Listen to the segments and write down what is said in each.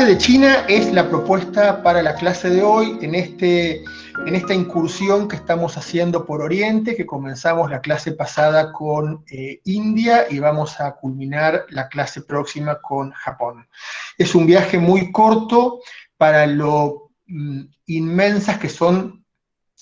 arte de China es la propuesta para la clase de hoy en esta incursión que estamos haciendo por Oriente, que comenzamos la clase pasada con India y vamos a culminar la clase próxima con Japón. Es un viaje muy corto para lo inmensas que son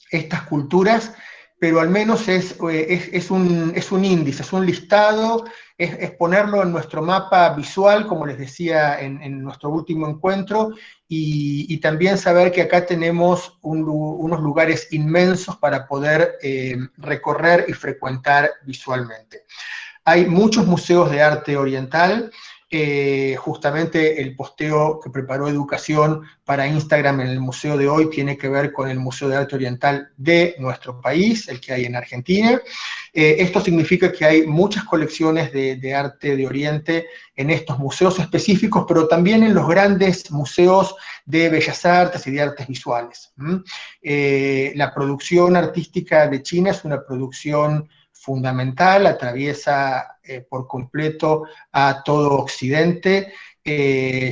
estas culturas, pero al menos es un índice, es un listado, es ponerlo en nuestro mapa visual, como les decía en nuestro último encuentro, y también saber que acá tenemos unos lugares inmensos para poder recorrer y frecuentar visualmente. Hay muchos museos de arte oriental. Justamente el posteo que preparó Educación para Instagram en el museo de hoy tiene que ver con el Museo de Arte Oriental de nuestro país, el que hay en Argentina. Esto significa que hay muchas colecciones de arte de Oriente en estos museos específicos, pero también en los grandes museos de bellas artes y de artes visuales. La producción artística de China es una producción fundamental, atraviesa por completo a todo Occidente,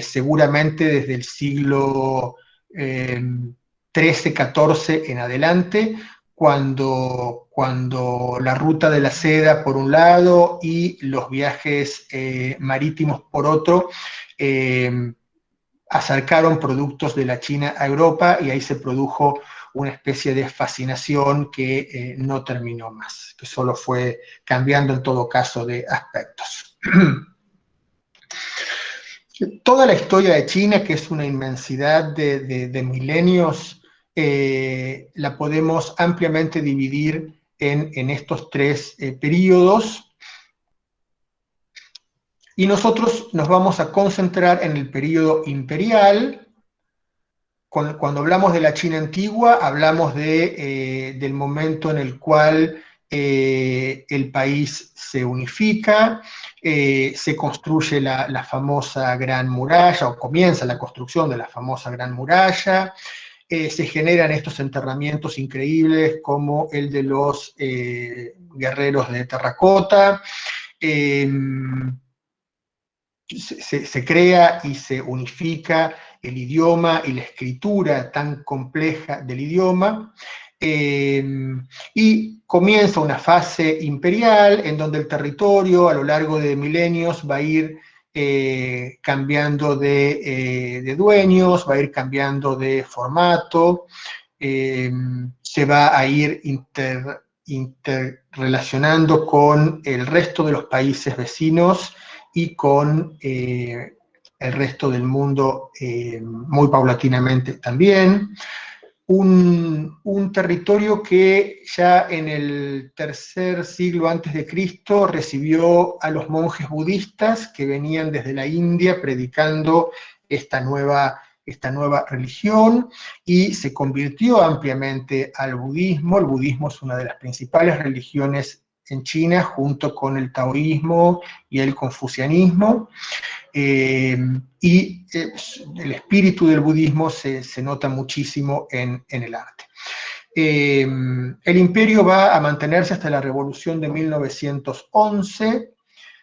seguramente desde el siglo XIII-XIV en adelante, cuando la ruta de la seda por un lado y los viajes marítimos por otro, acercaron productos de la China a Europa y ahí se produjo una especie de fascinación que no terminó más, que solo fue cambiando en todo caso de aspectos. Toda la historia de China, que es una inmensidad de milenios, la podemos ampliamente dividir en estos tres periodos. Y nosotros nos vamos a concentrar en el periodo imperial. Cuando hablamos de la China antigua, hablamos del momento en el cual el país se unifica, se construye la famosa Gran Muralla, o comienza la construcción de la famosa Gran Muralla, se generan estos enterramientos increíbles como el de los guerreros de terracota, se crea y se unifica el idioma y la escritura tan compleja del idioma, y comienza una fase imperial en donde el territorio a lo largo de milenios va a ir cambiando de dueños, va a ir cambiando de formato, se va a ir interrelacionando con el resto de los países vecinos y con el resto del mundo muy paulatinamente también. Un territorio que ya en el tercer siglo antes de Cristo recibió a los monjes budistas que venían desde la India predicando esta nueva religión, y se convirtió ampliamente al budismo. El budismo es una de las principales religiones en China, junto con el taoísmo y el confucianismo, y el espíritu del budismo se nota muchísimo en el arte. El imperio va a mantenerse hasta la Revolución de 1911.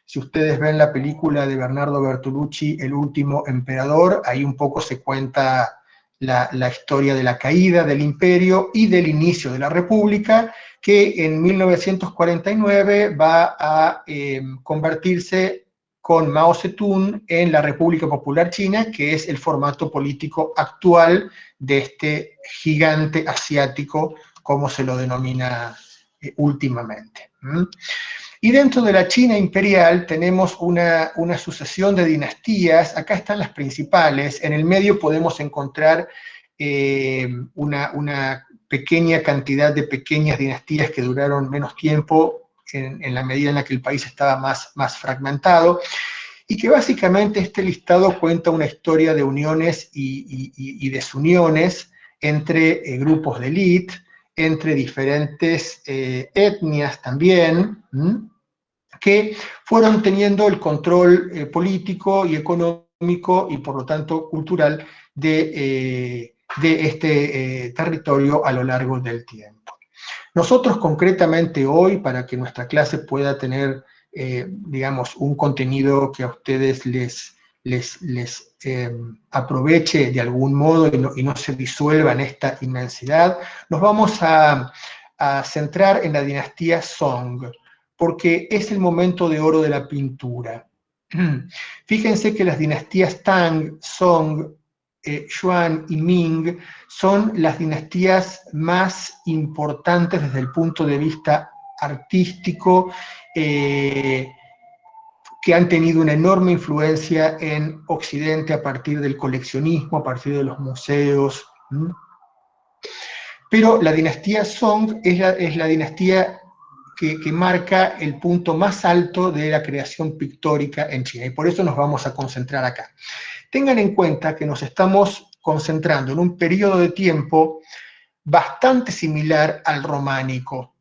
Si ustedes ven la película de Bernardo Bertolucci, El último emperador, ahí un poco se cuenta la historia de la caída del imperio y del inicio de la república, que en 1949 va a convertirse con Mao Zedong en la República Popular China, que es el formato político actual de este gigante asiático, como se lo denomina últimamente. Y dentro de la China imperial tenemos una sucesión de dinastías. Acá están las principales. En el medio podemos encontrar una pequeña cantidad de pequeñas dinastías que duraron menos tiempo en la medida en la que el país estaba más fragmentado, y que básicamente este listado cuenta una historia de uniones y desuniones entre grupos de élite, entre diferentes etnias también, que fueron teniendo el control político y económico y por lo tanto cultural de este territorio a lo largo del tiempo. Nosotros concretamente hoy, para que nuestra clase pueda tener, digamos, un contenido que a ustedes aproveche de algún modo y no se disuelva en esta inmensidad, nos vamos a centrar en la dinastía Song, porque es el momento de oro de la pintura. Fíjense que las dinastías Tang, Song, Yuan y Ming son las dinastías más importantes desde el punto de vista artístico, que han tenido una enorme influencia en Occidente a partir del coleccionismo, a partir de los museos. Pero la dinastía Song es la dinastía que marca el punto más alto de la creación pictórica en China, y por eso nos vamos a concentrar acá. Tengan en cuenta que nos estamos concentrando en un periodo de tiempo bastante similar al románico.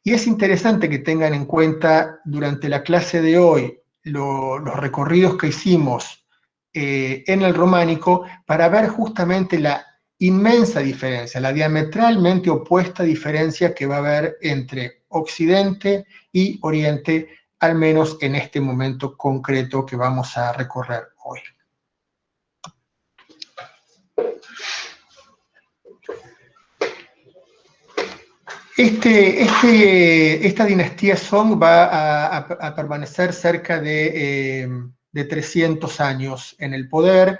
Y es interesante que tengan en cuenta durante la clase de hoy los recorridos que hicimos en el románico para ver justamente la inmensa diferencia, la diametralmente opuesta diferencia que va a haber entre Occidente y Oriente, al menos en este momento concreto que vamos a recorrer hoy. Esta dinastía Song va a permanecer cerca de 300 años en el poder,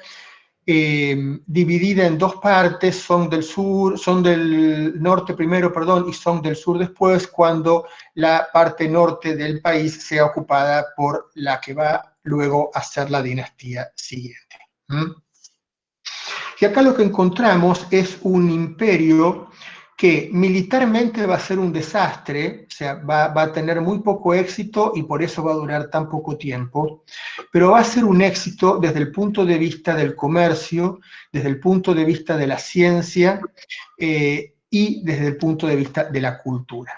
dividida en dos partes, Song del norte primero, perdón, y Song del sur después, cuando la parte norte del país sea ocupada por la que va luego a ser la dinastía siguiente. Y acá lo que encontramos es un imperio que militarmente va a ser un desastre, o sea, va a tener muy poco éxito y por eso va a durar tan poco tiempo, pero va a ser un éxito desde el punto de vista del comercio, desde el punto de vista de la ciencia y desde el punto de vista de la cultura.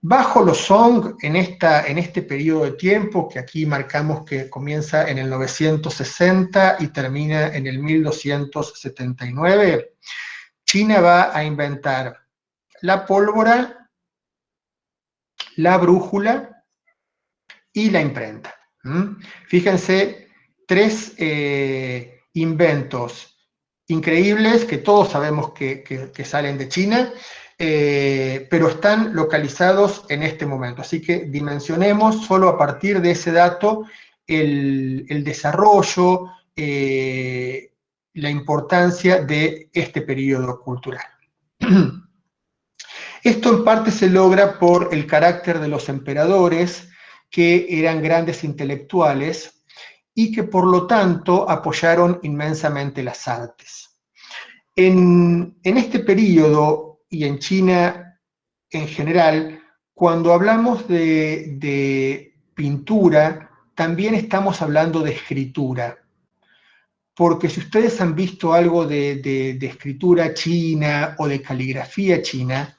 Bajo los Song, en este periodo de tiempo, que aquí marcamos que comienza en el 960 y termina en el 1279, China va a inventar la pólvora, la brújula y la imprenta. Fíjense, tres inventos increíbles que todos sabemos que salen de China, pero están localizados en este momento. Así que dimensionemos solo a partir de ese dato el desarrollo, la importancia de este periodo cultural. Esto en parte se logra por el carácter de los emperadores, que eran grandes intelectuales y que por lo tanto apoyaron inmensamente las artes. En este periodo y en China en general, cuando hablamos de pintura, también estamos hablando de escritura. Porque si ustedes han visto algo de escritura china o de caligrafía china,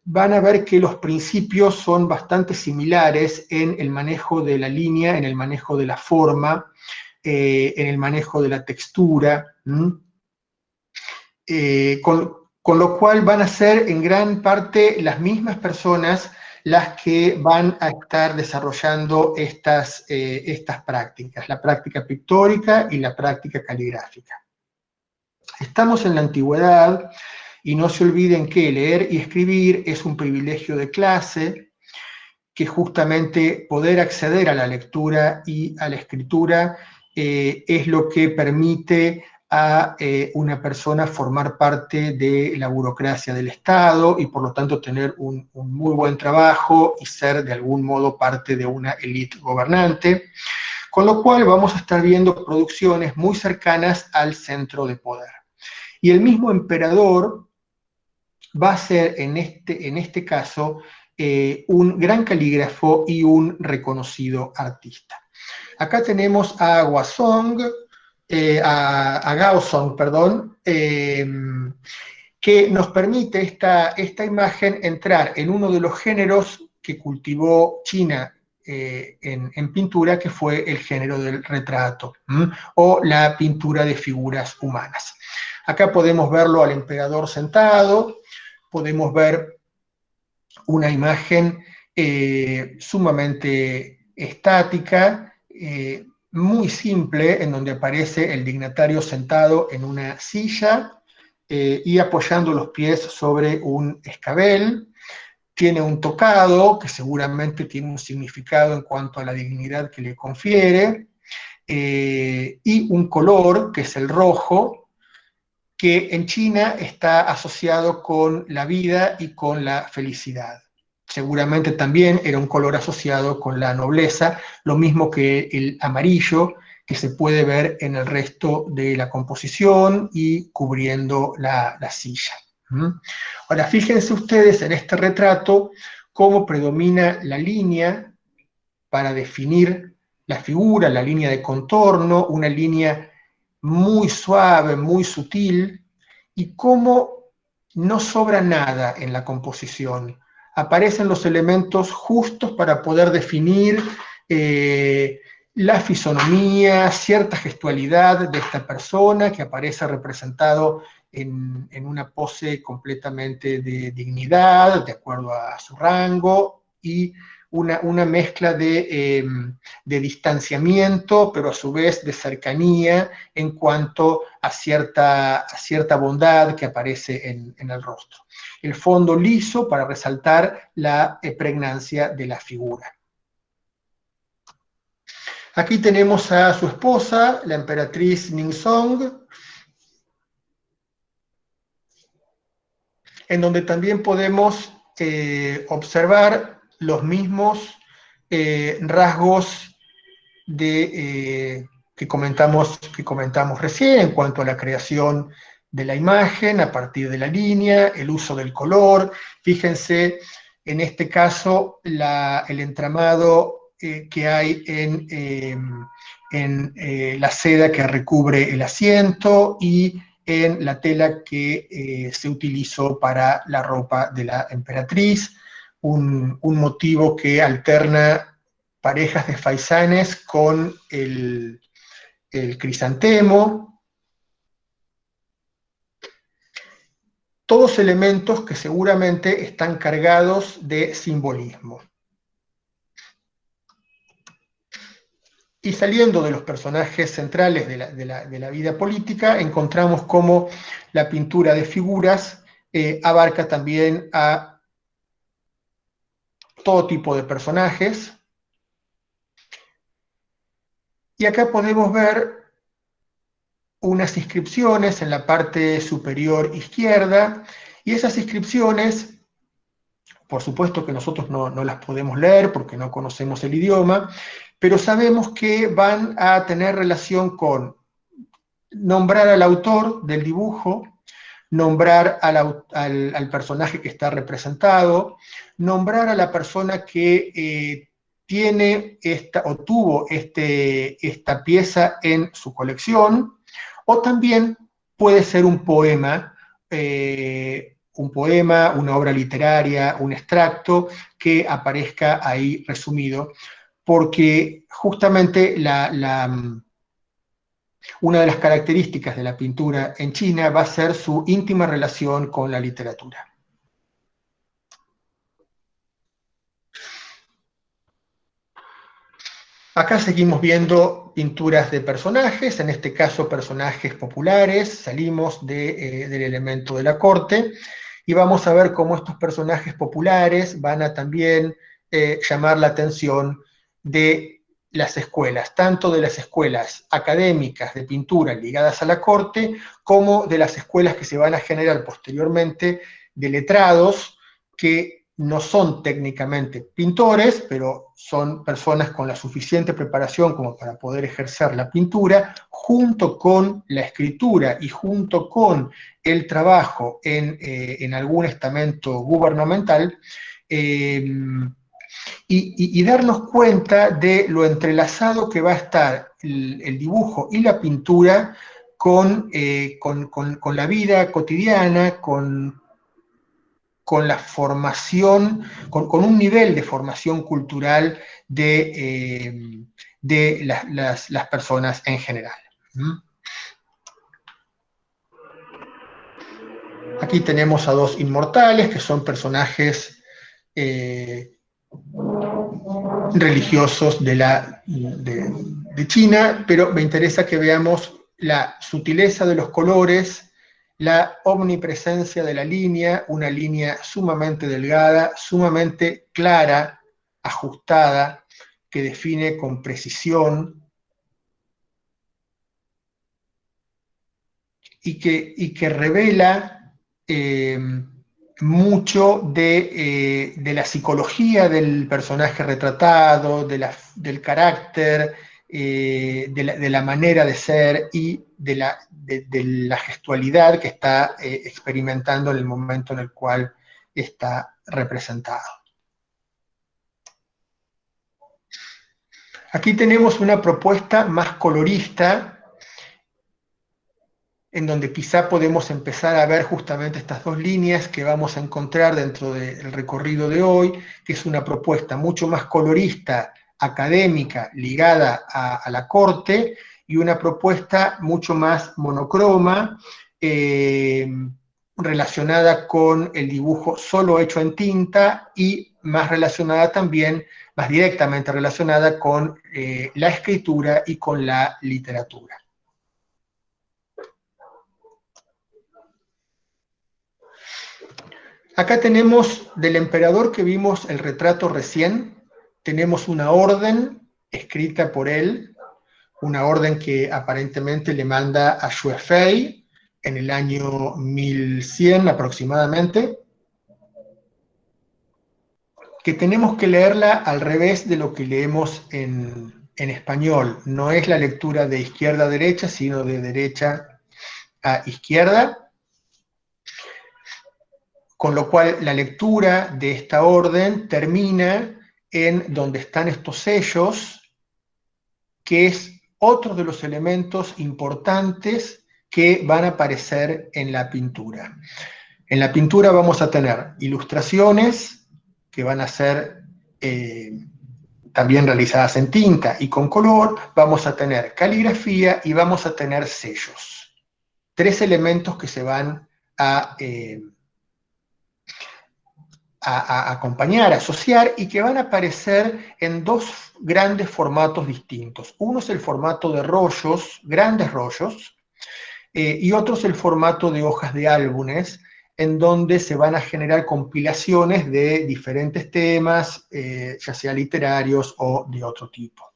van a ver que los principios son bastante similares en el manejo de la línea, en el manejo de la forma, en el manejo de la textura, con lo cual van a ser en gran parte las mismas personas las que van a estar desarrollando estas prácticas, la práctica pictórica y la práctica caligráfica. Estamos en la antigüedad y no se olviden que leer y escribir es un privilegio de clase, que justamente poder acceder a la lectura y a la escritura es lo que permite a una persona formar parte de la burocracia del Estado y por lo tanto tener un muy buen trabajo y ser de algún modo parte de una élite gobernante, con lo cual vamos a estar viendo producciones muy cercanas al centro de poder. Y el mismo emperador va a ser en este caso un gran calígrafo y un reconocido artista. Acá tenemos a Gaozong, perdón, que nos permite esta imagen entrar en uno de los géneros que cultivó China en pintura, que fue el género del retrato, o la pintura de figuras humanas. Acá podemos verlo al emperador sentado, podemos ver una imagen sumamente estática, muy simple en donde aparece el dignatario sentado en una silla y apoyando los pies sobre un escabel. Tiene un tocado que seguramente tiene un significado en cuanto a la dignidad que le confiere, y un color que es el rojo, que en China está asociado con la vida y con la felicidad. Seguramente también era un color asociado con la nobleza, lo mismo que el amarillo, que se puede ver en el resto de la composición y cubriendo la silla. Ahora, fíjense ustedes en este retrato cómo predomina la línea para definir la figura, la línea de contorno, una línea muy suave, muy sutil, y cómo no sobra nada en la composición. Aparecen los elementos justos para poder definir la fisonomía, cierta gestualidad de esta persona que aparece representado en una pose completamente de dignidad, de acuerdo a su rango, y una mezcla de distanciamiento, pero a su vez de cercanía en cuanto a cierta bondad que aparece en el rostro. El fondo liso para resaltar la pregnancia de la figura. Aquí tenemos a su esposa, la emperatriz Ningzong, en donde también podemos observar los mismos rasgos que comentamos recién en cuanto a la creación de la imagen a partir de la línea, el uso del color. Fíjense, en este caso, el entramado que hay en la seda que recubre el asiento y en la tela que se utilizó para la ropa de la emperatriz, un motivo que alterna parejas de faisanes con el crisantemo, todos elementos que seguramente están cargados de simbolismo. Y saliendo de los personajes centrales de la vida política, encontramos cómo la pintura de figuras abarca también a todo tipo de personajes. Y acá podemos ver unas inscripciones en la parte superior izquierda, y esas inscripciones, por supuesto que nosotros no las podemos leer porque no conocemos el idioma, pero sabemos que van a tener relación con nombrar al autor del dibujo, nombrar al personaje que está representado, nombrar a la persona que tiene o tuvo esta pieza en su colección, o también puede ser un poema, una obra literaria, un extracto que aparezca ahí resumido, porque justamente una de las características de la pintura en China va a ser su íntima relación con la literatura. Acá seguimos viendo pinturas de personajes, en este caso personajes populares, salimos del elemento de la corte, y vamos a ver cómo estos personajes populares van a también llamar la atención de las escuelas, tanto de las escuelas académicas de pintura ligadas a la corte, como de las escuelas que se van a generar posteriormente de letrados que no son técnicamente pintores, pero son personas con la suficiente preparación como para poder ejercer la pintura, junto con la escritura y junto con el trabajo en algún estamento gubernamental, y darnos cuenta de lo entrelazado que va a estar el dibujo y la pintura con la vida cotidiana, con la formación, con un nivel de formación cultural de las personas en general. Aquí tenemos a dos inmortales, que son personajes religiosos de China, pero me interesa que veamos la sutileza de los colores, la omnipresencia de la línea, una línea sumamente delgada, sumamente clara, ajustada, que define con precisión y que revela mucho de la psicología del personaje retratado, del carácter, de la manera de ser y de la gestualidad que está experimentando en el momento en el cual está representado. Aquí tenemos una propuesta más colorista, en donde quizá podemos empezar a ver justamente estas dos líneas que vamos a encontrar dentro del recorrido de hoy, que es una propuesta mucho más colorista, académica, ligada a la corte, y una propuesta mucho más monocroma, relacionada con el dibujo solo hecho en tinta y más relacionada también, más directamente relacionada con la escritura y con la literatura. Acá tenemos del emperador que vimos el retrato recién, tenemos una orden escrita por él, una orden que aparentemente le manda a Xue Fei en el año 1100 aproximadamente, que tenemos que leerla al revés de lo que leemos en español. No es la lectura de izquierda a derecha, sino de derecha a izquierda, con lo cual la lectura de esta orden termina en donde están estos sellos, que es otro de los elementos importantes que van a aparecer en la pintura. En la pintura vamos a tener ilustraciones que van a ser también realizadas en tinta y con color, vamos a tener caligrafía y vamos a tener sellos. Tres elementos que se van a acompañar, a asociar, y que van a aparecer en dos grandes formatos distintos. Uno es el formato de rollos, grandes rollos, y otro es el formato de hojas de álbumes, en donde se van a generar compilaciones de diferentes temas, ya sea literarios o de otro tipo.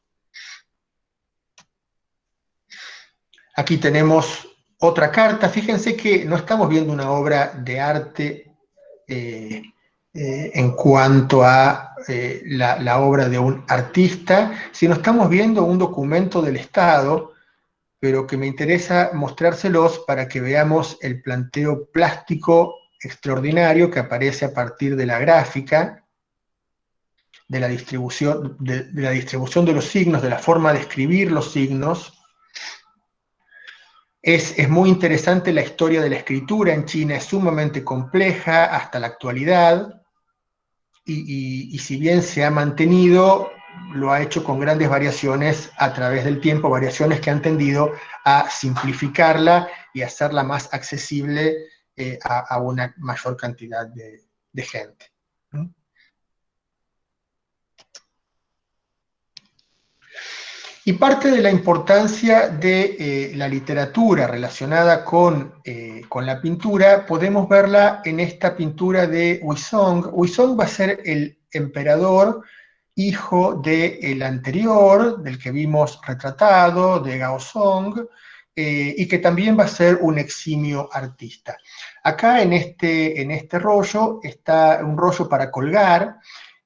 Aquí tenemos otra carta. Fíjense que no estamos viendo una obra de arte en cuanto a la obra de un artista, sino estamos viendo un documento del Estado, pero que me interesa mostrárselos para que veamos el planteo plástico extraordinario que aparece a partir de la gráfica, de la distribución de los signos, de la forma de escribir los signos. Es muy interesante la historia de la escritura en China, es sumamente compleja hasta la actualidad, y si bien se ha mantenido, lo ha hecho con grandes variaciones a través del tiempo, variaciones que han tendido a simplificarla y hacerla más accesible a una mayor cantidad de gente. Y parte de la importancia de la literatura relacionada con la pintura, podemos verla en esta pintura de Huizong. Huizong va a ser el emperador, hijo del anterior, del que vimos retratado, de Gaozong, y que también va a ser un eximio artista. Acá en este rollo está un rollo para colgar.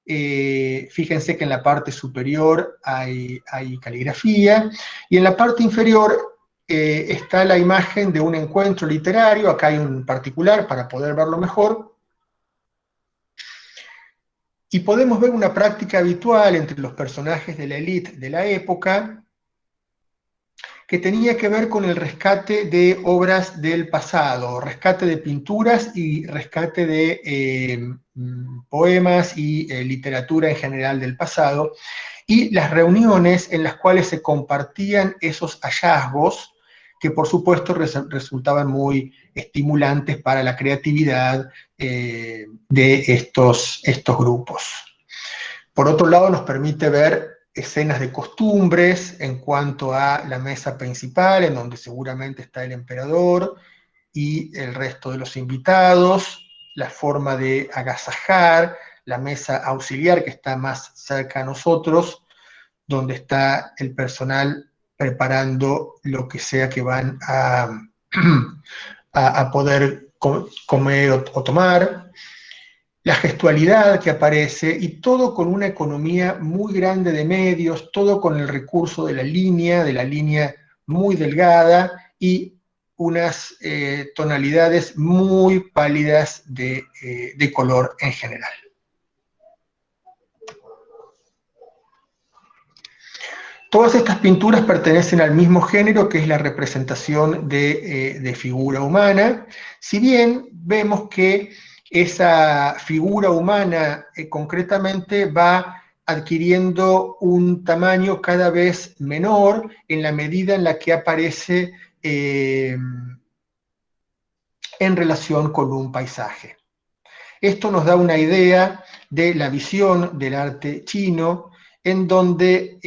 Fíjense que en la parte superior hay caligrafía, y en la parte inferior está la imagen de un encuentro literario. Acá hay un particular para poder verlo mejor, y podemos ver una práctica habitual entre los personajes de la élite de la época, que tenía que ver con el rescate de obras del pasado, rescate de pinturas y rescate de poemas y literatura en general del pasado, y las reuniones en las cuales se compartían esos hallazgos, que por supuesto resultaban muy estimulantes para la creatividad de estos grupos. Por otro lado, nos permite ver escenas de costumbres en cuanto a la mesa principal, en donde seguramente está el emperador y el resto de los invitados, la forma de agasajar, la mesa auxiliar que está más cerca a nosotros, donde está el personal preparando lo que sea que van a poder comer o tomar, la gestualidad que aparece y todo con una economía muy grande de medios, todo con el recurso de la línea muy delgada y unas tonalidades muy pálidas de color en general. Todas estas pinturas pertenecen al mismo género, que es la representación de figura humana, si bien vemos que esa figura humana concretamente va adquiriendo un tamaño cada vez menor en la medida en la que aparece en relación con un paisaje. Esto nos da una idea de la visión del arte chino, en donde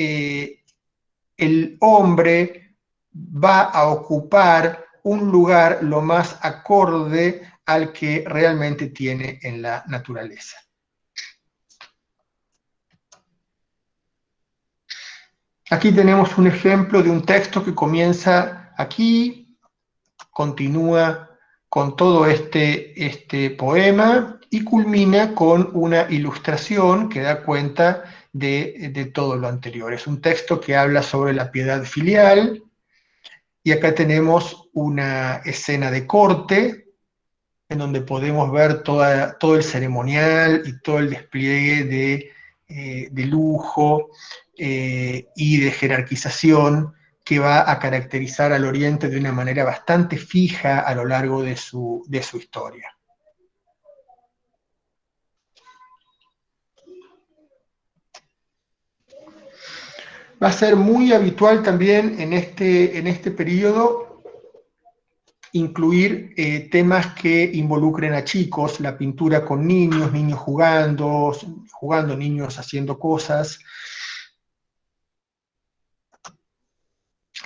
el hombre va a ocupar un lugar lo más acorde al que realmente tiene en la naturaleza. Aquí tenemos un ejemplo de un texto que comienza aquí, continúa con todo este poema y culmina con una ilustración que da cuenta de todo lo anterior. Es un texto que habla sobre la piedad filial, y acá tenemos una escena de corte en donde podemos ver todo el ceremonial y todo el despliegue de lujo y de jerarquización que va a caracterizar al Oriente de una manera bastante fija a lo largo de su historia. Va a ser muy habitual también en este periodo incluir temas que involucren a chicos, la pintura con niños, niños jugando, niños haciendo cosas.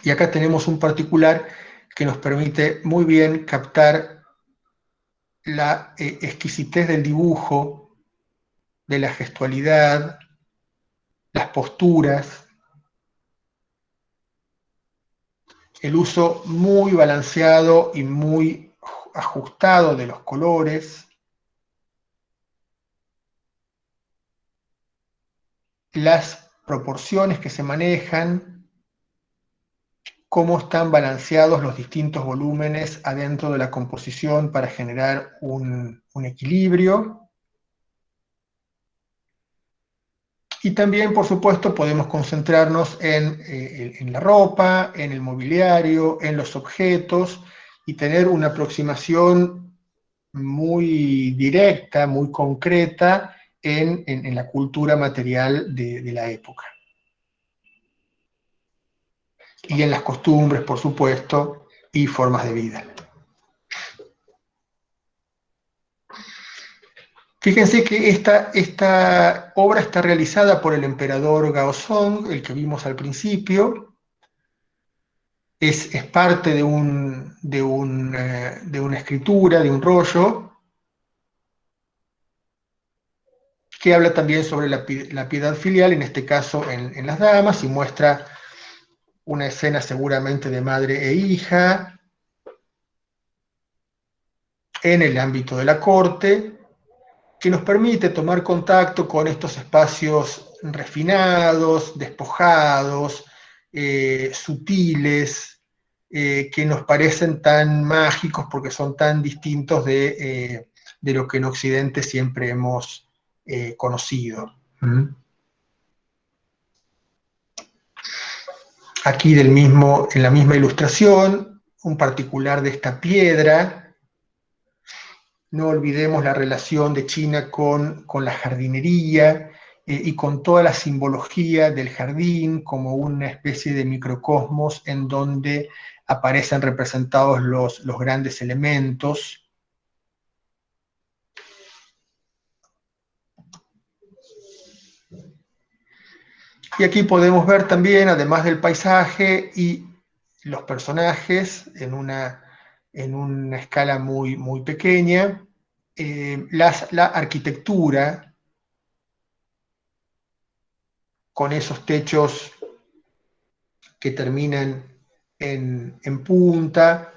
Y acá tenemos un particular que nos permite muy bien captar la exquisitez del dibujo, de la gestualidad, las posturas, el uso muy balanceado y muy ajustado de los colores, las proporciones que se manejan, cómo están balanceados los distintos volúmenes adentro de la composición para generar un equilibrio. Y también, por supuesto, podemos concentrarnos en la ropa, en el mobiliario, en los objetos, y tener una aproximación muy directa, muy concreta en la cultura material de la época. Y en las costumbres, por supuesto, y formas de vida. Fíjense que esta obra está realizada por el emperador Gaozong, el que vimos al principio. Es parte de una escritura, de un rollo, que habla también sobre la piedad filial, en este caso en las damas, y muestra una escena seguramente de madre e hija, en el ámbito de la corte, que nos permite tomar contacto con estos espacios refinados, despojados, sutiles, que nos parecen tan mágicos porque son tan distintos de lo que en Occidente siempre hemos conocido. Aquí en la misma ilustración, un particular de esta piedra. No olvidemos la relación de China con la jardinería y con toda la simbología del jardín como una especie de microcosmos en donde aparecen representados los grandes elementos. Y aquí podemos ver también, además del paisaje y los personajes en una escala muy, muy pequeña, la arquitectura con esos techos que terminan en punta.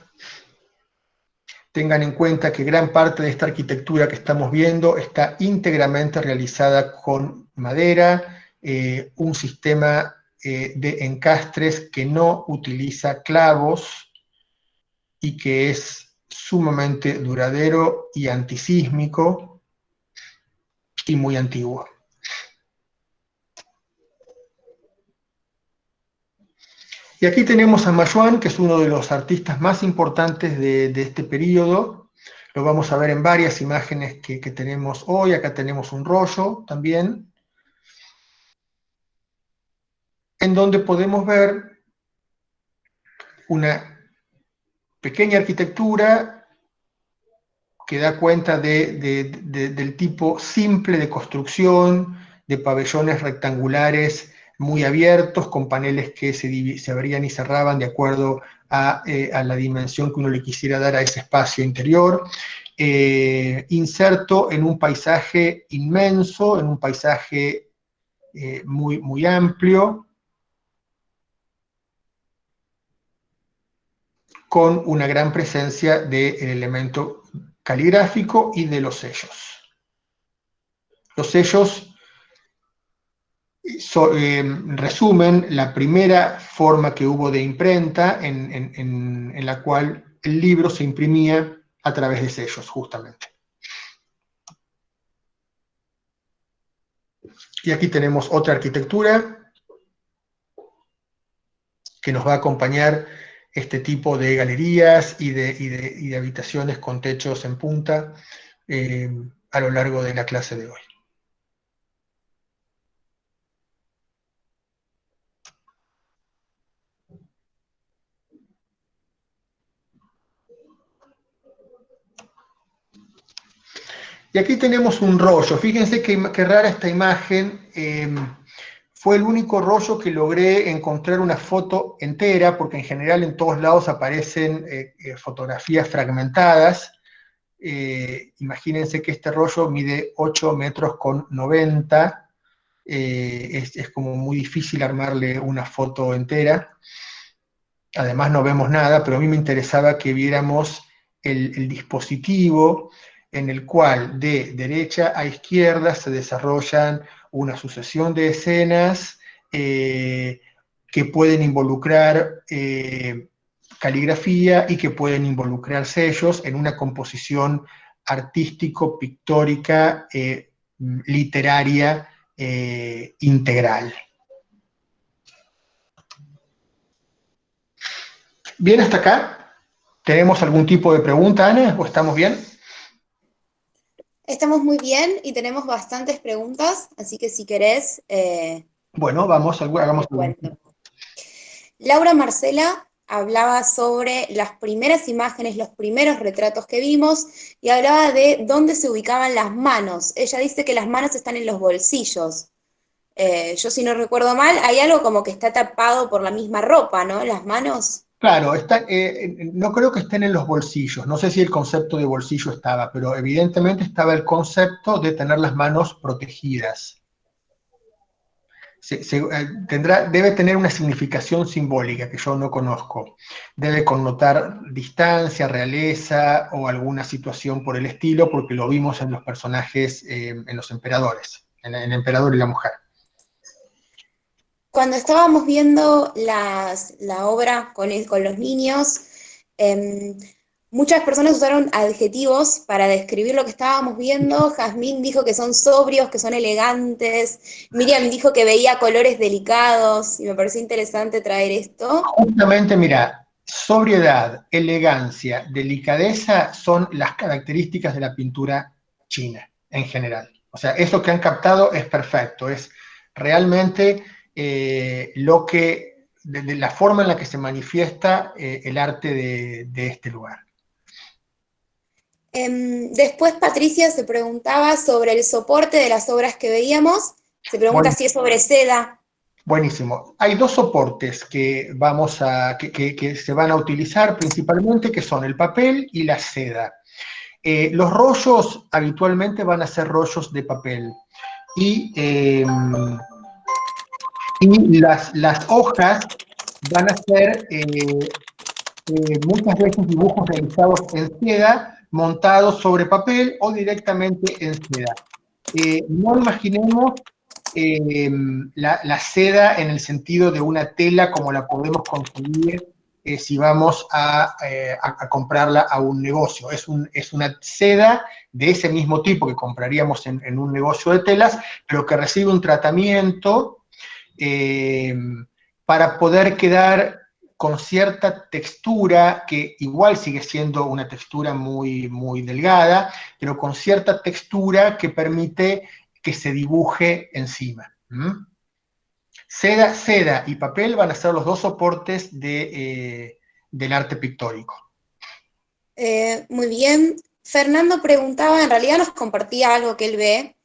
Tengan en cuenta que gran parte de esta arquitectura que estamos viendo está íntegramente realizada con madera, un sistema de encastres que no utiliza clavos y que es sumamente duradero y antisísmico y muy antiguo. Y aquí tenemos a Mayuan, que es uno de los artistas más importantes de este periodo. Lo vamos a ver en varias imágenes que tenemos hoy. Acá tenemos un rollo también, en donde podemos ver una pequeña arquitectura que da cuenta del tipo simple de construcción, de pabellones rectangulares muy abiertos, con paneles que se abrían y cerraban de acuerdo a la dimensión que uno le quisiera dar a ese espacio interior, inserto en un paisaje inmenso, en un paisaje muy, muy amplio, con una gran presencia del elemento caligráfico y de los sellos. Los sellos resumen la primera forma que hubo de imprenta en la cual el libro se imprimía a través de sellos, justamente. Y aquí tenemos otra arquitectura que nos va a acompañar este tipo de galerías y de habitaciones con techos en punta a lo largo de la clase de hoy. Y aquí tenemos un rollo. Fíjense qué rara esta imagen. Fue el único rollo que logré encontrar una foto entera, porque en general en todos lados aparecen fotografías fragmentadas. Imagínense que este rollo mide 8 metros con 90. Es como muy difícil armarle una foto entera. Además no vemos nada, pero a mí me interesaba que viéramos el dispositivo en el cual de derecha a izquierda se desarrollan una sucesión de escenas que pueden involucrar caligrafía y que pueden involucrar sellos en una composición artístico, pictórica, literaria, integral. ¿Bien hasta acá? ¿Tenemos algún tipo de pregunta, Ana? ¿O estamos bien? Estamos muy bien y tenemos bastantes preguntas, así que si querés, Bueno, vamos, hagamos te cuento. Laura Marcela hablaba sobre las primeras imágenes, los primeros retratos que vimos y hablaba de dónde se ubicaban las manos. Ella dice que las manos están en los bolsillos. Yo si no recuerdo mal, hay algo como que está tapado por la misma ropa, ¿no? Las manos. Claro, no creo que estén en los bolsillos. No sé si el concepto de bolsillo estaba, pero evidentemente estaba el concepto de tener las manos protegidas. Debe tener una significación simbólica que yo no conozco. Debe connotar distancia, realeza o alguna situación por el estilo, porque lo vimos en los personajes, en los emperadores, en el emperador y la mujer. Cuando estábamos viendo la obra con los niños, em, muchas personas usaron adjetivos para describir lo que estábamos viendo. Jazmín dijo que son sobrios, que son elegantes. Miriam dijo que veía colores delicados y me pareció interesante traer esto. Justamente, mira, sobriedad, elegancia, delicadeza son las características de la pintura china en general. O sea, eso que han captado es perfecto, es realmente de la forma en la que se manifiesta el arte de este lugar. Después Patricia se preguntaba sobre el soporte de las obras que veíamos. Se pregunta Bueno, si es sobre seda. Buenísimo. Hay dos soportes que se van a utilizar principalmente, que son el papel y la seda. Los rollos habitualmente van a ser rollos de papel. Y, y las hojas van a ser muchas veces dibujos realizados en seda, montados sobre papel o directamente en seda. No imaginemos la seda en el sentido de una tela como la podemos conseguir si vamos a comprarla a un negocio. Es una seda de ese mismo tipo que compraríamos en un negocio de telas, pero que recibe un tratamiento para poder quedar con cierta textura, que igual sigue siendo una textura muy, muy delgada, pero con cierta textura que permite que se dibuje encima. Seda y papel van a ser los dos soportes del arte pictórico. Muy bien. Fernando preguntaba, en realidad nos compartía algo que él ve,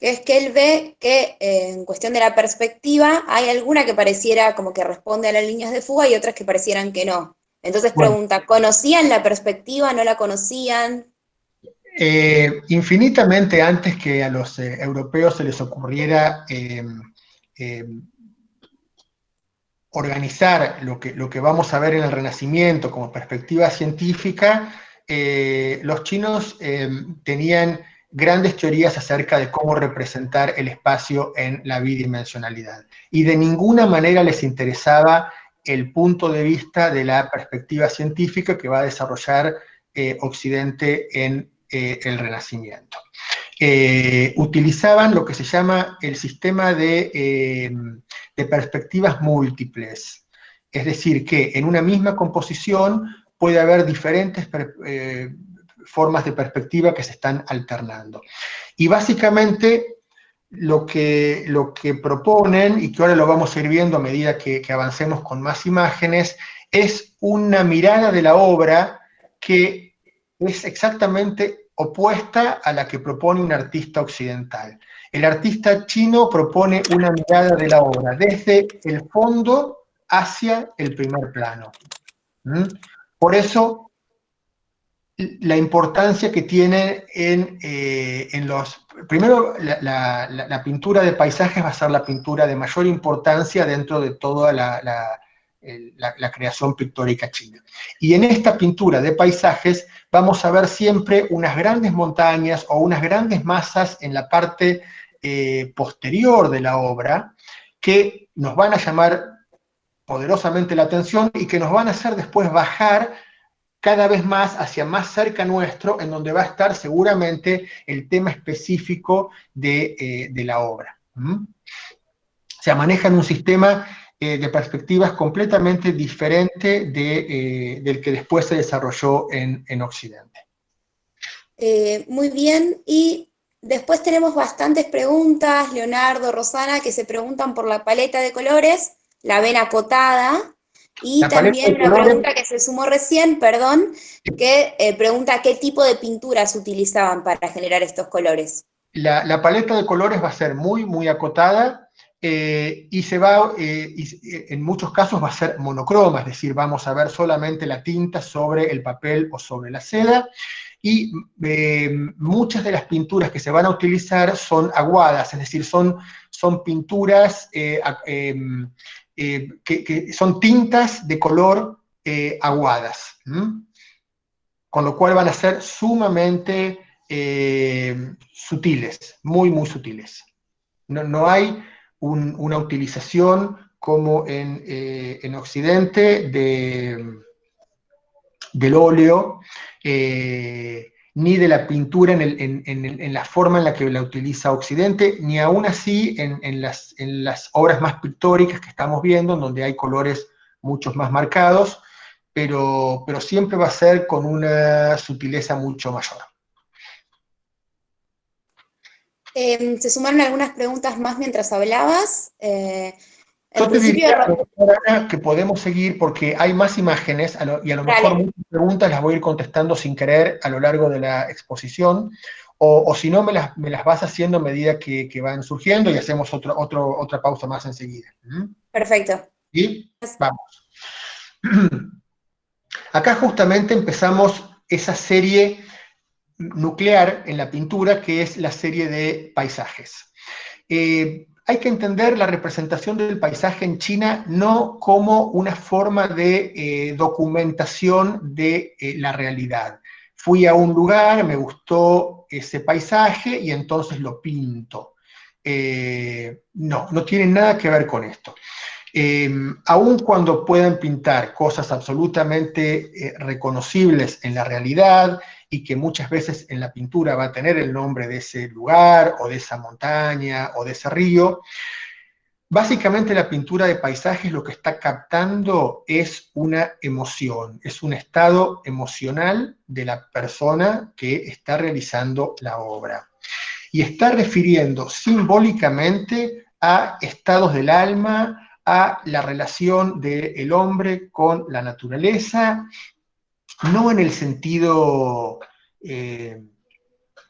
que es que él ve que en cuestión de la perspectiva hay alguna que pareciera como que responde a las líneas de fuga y otras que parecieran que no. Entonces Bueno, pregunta, ¿conocían la perspectiva? ¿No la conocían? infinitamente antes que a los europeos se les ocurriera organizar lo que vamos a ver en el Renacimiento como perspectiva científica, los chinos tenían grandes teorías acerca de cómo representar el espacio en la bidimensionalidad. Y de ninguna manera les interesaba el punto de vista de la perspectiva científica que va a desarrollar Occidente en el Renacimiento. Utilizaban lo que se llama el sistema de perspectivas múltiples. Es decir, que en una misma composición puede haber diferentes formas de perspectiva que se están alternando. Y básicamente lo que proponen, y que ahora lo vamos a ir viendo a medida que avancemos con más imágenes, es una mirada de la obra que es exactamente opuesta a la que propone un artista occidental. El artista chino propone una mirada de la obra desde el fondo hacia el primer plano. Por eso, la importancia que tiene en los... Primero, la pintura de paisajes va a ser la pintura de mayor importancia dentro de toda la creación pictórica china. Y en esta pintura de paisajes vamos a ver siempre unas grandes montañas o unas grandes masas en la parte posterior de la obra que nos van a llamar poderosamente la atención y que nos van a hacer después bajar cada vez más hacia más cerca nuestro, en donde va a estar seguramente el tema específico de la obra. Se maneja en un sistema de perspectivas completamente diferente del que después se desarrolló en Occidente. Muy bien, y después tenemos bastantes preguntas, Leonardo, Rosana, que se preguntan por la paleta de colores, la ven acotada, y también una pregunta que se sumó recién, perdón, que pregunta qué tipo de pinturas utilizaban para generar estos colores. La paleta de colores va a ser muy, muy acotada, y en muchos casos va a ser monocroma, es decir, vamos a ver solamente la tinta sobre el papel o sobre la seda, y muchas de las pinturas que se van a utilizar son aguadas, es decir, son pinturas que son tintas de color aguadas, con lo cual van a ser sumamente sutiles, muy, muy sutiles. No hay una utilización como en Occidente del óleo, ni de la pintura en la forma en la que la utiliza Occidente, ni aún así en las obras más pictóricas que estamos viendo, en donde hay colores muchos más marcados, pero siempre va a ser con una sutileza mucho mayor. Se sumaron algunas preguntas más mientras hablabas. Yo te diría, Ana, que podemos seguir porque hay más imágenes y a lo mejor muchas preguntas las voy a ir contestando sin querer a lo largo de la exposición, o si no, me las vas haciendo a medida que van surgiendo y hacemos otra pausa más enseguida. Perfecto. ¿Sí? Vamos. Acá justamente empezamos esa serie nuclear en la pintura, que es la serie de paisajes. Hay que entender la representación del paisaje en China no como una forma de documentación de la realidad. Fui a un lugar, me gustó ese paisaje y entonces lo pinto. No tiene nada que ver con esto. Aun cuando puedan pintar cosas absolutamente reconocibles en la realidad y que muchas veces en la pintura va a tener el nombre de ese lugar o de esa montaña o de ese río, básicamente la pintura de paisajes lo que está captando es una emoción, es un estado emocional de la persona que está realizando la obra. Y está refiriendo simbólicamente a estados del alma, a la relación del hombre con la naturaleza, no en el sentido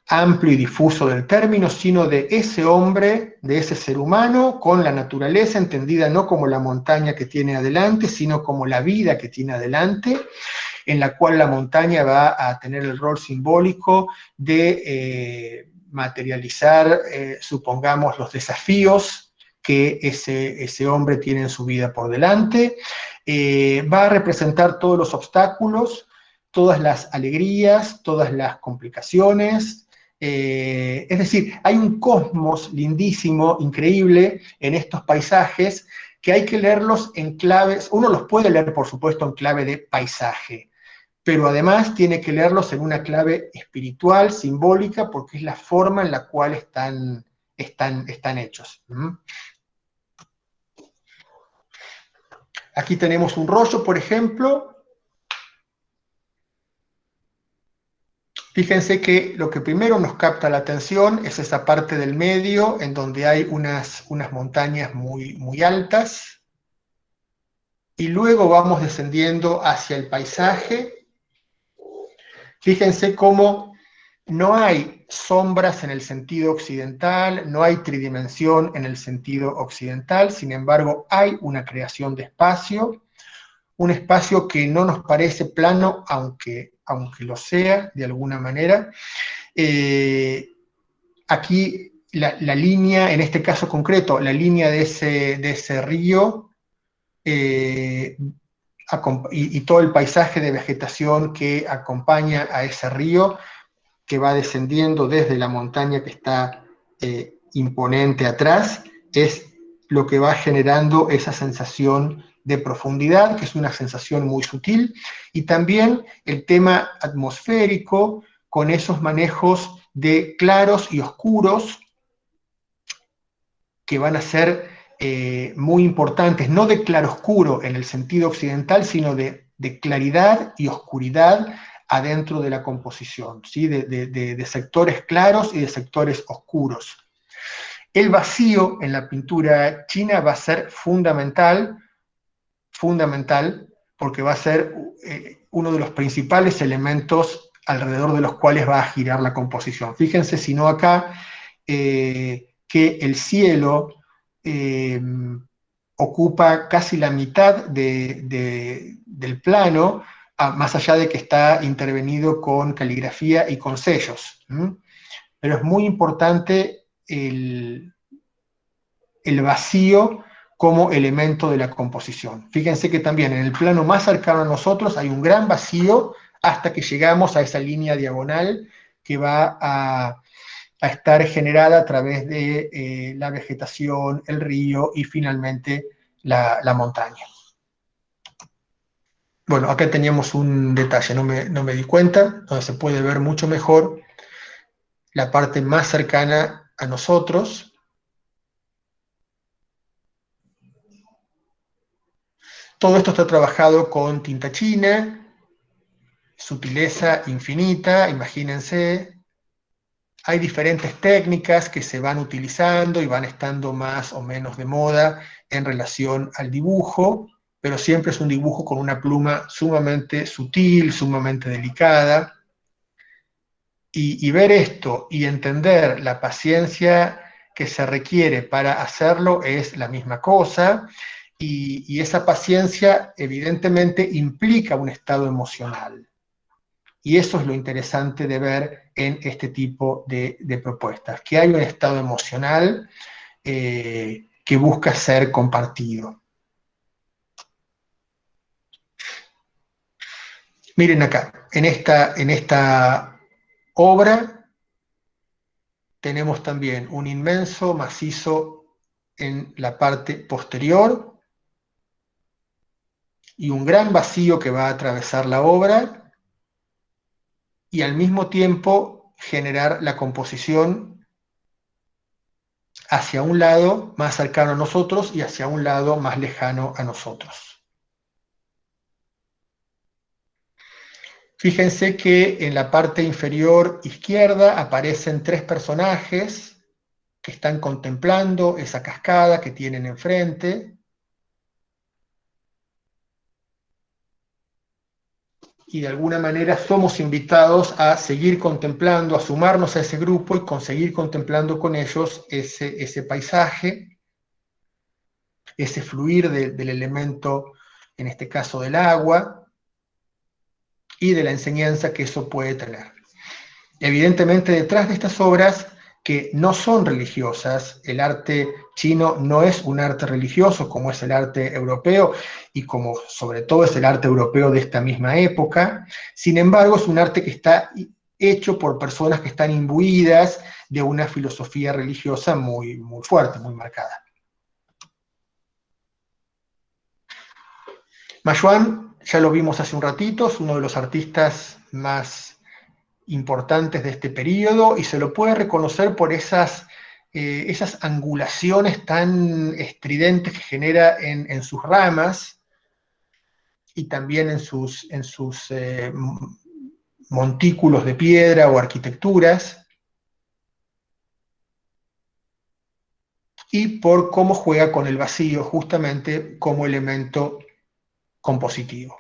amplio y difuso del término, sino de ese hombre, de ese ser humano, con la naturaleza, entendida no como la montaña que tiene adelante, sino como la vida que tiene adelante, en la cual la montaña va a tener el rol simbólico de materializar, supongamos, los desafíos que ese hombre tiene en su vida por delante, va a representar todos los obstáculos, todas las alegrías, todas las complicaciones. Es decir, hay un cosmos lindísimo, increíble en estos paisajes que hay que leerlos en claves, uno los puede leer por supuesto en clave de paisaje, pero además tiene que leerlos en una clave espiritual, simbólica, porque es la forma en la cual están hechos. Aquí tenemos un rollo, por ejemplo. Fíjense que lo que primero nos capta la atención es esa parte del medio, en donde hay unas montañas muy altas, y luego vamos descendiendo hacia el paisaje. Fíjense cómo no hay sombras en el sentido occidental, no hay tridimensión en el sentido occidental, sin embargo hay una creación de espacio, un espacio que no nos parece plano, aunque lo sea de alguna manera. Aquí la línea, en este caso concreto, la línea de ese río, y todo el paisaje de vegetación que acompaña a ese río, que va descendiendo desde la montaña que está imponente atrás, es lo que va generando esa sensación de profundidad, que es una sensación muy sutil, y también el tema atmosférico, con esos manejos de claros y oscuros, que van a ser muy importantes, no de claroscuro en el sentido occidental, sino de claridad y oscuridad adentro de la composición, ¿sí? de sectores claros y de sectores oscuros. El vacío en la pintura china va a ser fundamental, porque va a ser uno de los principales elementos alrededor de los cuales va a girar la composición. Fíjense, si no acá, que el cielo ocupa casi la mitad del plano, más allá de que está intervenido con caligrafía y con sellos. Pero es muy importante el vacío como elemento de la composición. Fíjense que también en el plano más cercano a nosotros hay un gran vacío hasta que llegamos a esa línea diagonal que va a estar generada a través de la vegetación, el río y finalmente la montaña. Bueno, acá teníamos un detalle, no me di cuenta, donde se puede ver mucho mejor la parte más cercana a nosotros. Todo esto está trabajado con tinta china, sutileza infinita, imagínense. Hay diferentes técnicas que se van utilizando y van estando más o menos de moda en relación al dibujo, pero siempre es un dibujo con una pluma sumamente sutil, sumamente delicada. Y ver esto y entender la paciencia que se requiere para hacerlo es la misma cosa, y esa paciencia evidentemente implica un estado emocional. Y eso es lo interesante de ver en este tipo de propuestas, que hay un estado emocional que busca ser compartido. Miren acá, en esta obra tenemos también un inmenso macizo en la parte posterior y un gran vacío que va a atravesar la obra, y al mismo tiempo generar la composición hacia un lado más cercano a nosotros y hacia un lado más lejano a nosotros. Fíjense que en la parte inferior izquierda aparecen 3 personajes que están contemplando esa cascada que tienen enfrente. Y de alguna manera somos invitados a seguir contemplando, a sumarnos a ese grupo y conseguir contemplando con ellos ese paisaje, ese fluir del elemento, en este caso del agua, y de la enseñanza que eso puede tener. Evidentemente, detrás de estas obras, que no son religiosas, el arte chino no es un arte religioso como es el arte europeo, y como sobre todo es el arte europeo de esta misma época. Sin embargo, es un arte que está hecho por personas que están imbuidas de una filosofía religiosa muy, muy fuerte, muy marcada. Ma Yuan, ya lo vimos hace un ratito, es uno de los artistas más importantes de este periodo, y se lo puede reconocer por esas angulaciones tan estridentes que genera en sus ramas, y también en sus montículos de piedra o arquitecturas, y por cómo juega con el vacío justamente como elemento compositivo.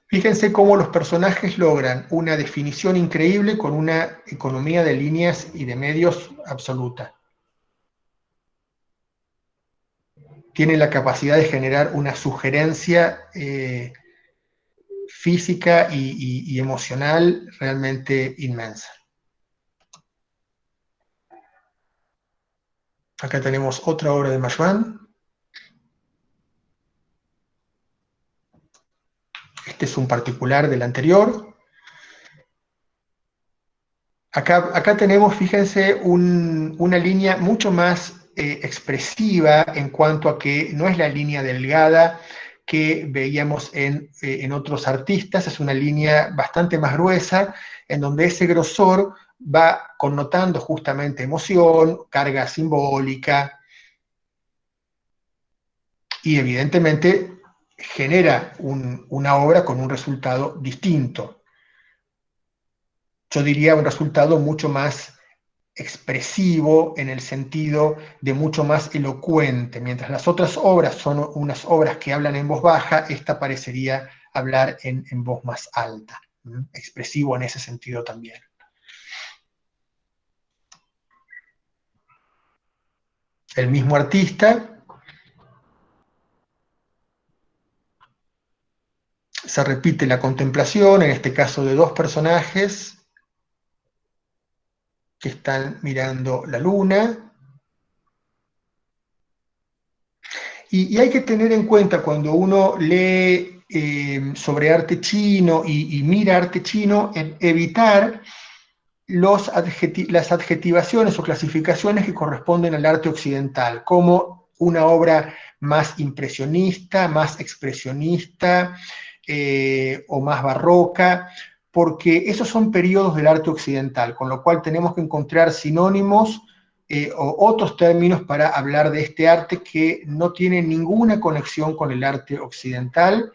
Fíjense cómo los personajes logran una definición increíble con una economía de líneas y de medios absoluta. Tienen la capacidad de generar una sugerencia física y emocional realmente inmensa. Acá tenemos otra obra de Ma Yuan. Este es un particular del anterior. Acá tenemos, fíjense, una línea mucho más expresiva en cuanto a que no es la línea delgada que veíamos en otros artistas, es una línea bastante más gruesa, en donde ese grosor va connotando justamente emoción, carga simbólica, y evidentemente genera una obra con un resultado distinto. Yo diría un resultado mucho más expresivo, en el sentido de mucho más elocuente. Mientras las otras obras son unas obras que hablan en voz baja, esta parecería hablar en voz más alta. Expresivo en ese sentido también. El mismo artista se repite la contemplación, en este caso de 2 personajes que están mirando la luna. Y hay que tener en cuenta, cuando uno lee sobre arte chino y mira arte chino, en evitar las adjetivaciones o clasificaciones que corresponden al arte occidental, como una obra más impresionista, más expresionista o más barroca, porque esos son periodos del arte occidental, con lo cual tenemos que encontrar sinónimos o otros términos para hablar de este arte que no tiene ninguna conexión con el arte occidental.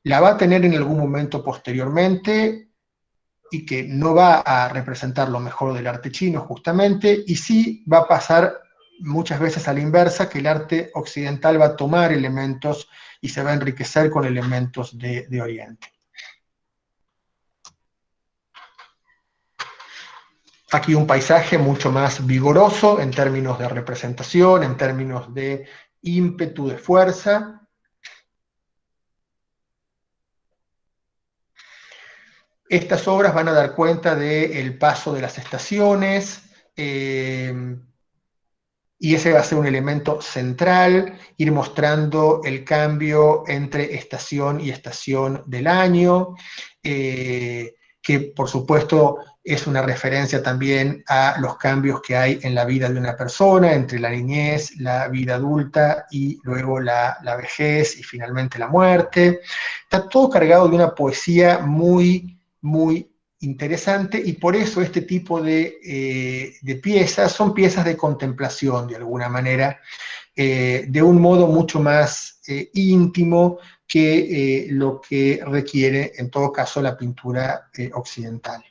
La va a tener en algún momento posteriormente, y que no va a representar lo mejor del arte chino justamente, y sí va a pasar muchas veces a la inversa, que el arte occidental va a tomar elementos y se va a enriquecer con elementos de Oriente. Aquí un paisaje mucho más vigoroso en términos de representación, en términos de ímpetu, de fuerza. Estas obras van a dar cuenta del paso de las estaciones, y ese va a ser un elemento central, ir mostrando el cambio entre estación y estación del año, que por supuesto es una referencia también a los cambios que hay en la vida de una persona, entre la niñez, la vida adulta y luego la vejez y finalmente la muerte. Está todo cargado de una poesía muy, muy interesante, y por eso este tipo de piezas son piezas de contemplación, de alguna manera, de un modo mucho más íntimo que lo que requiere, en todo caso, la pintura occidental.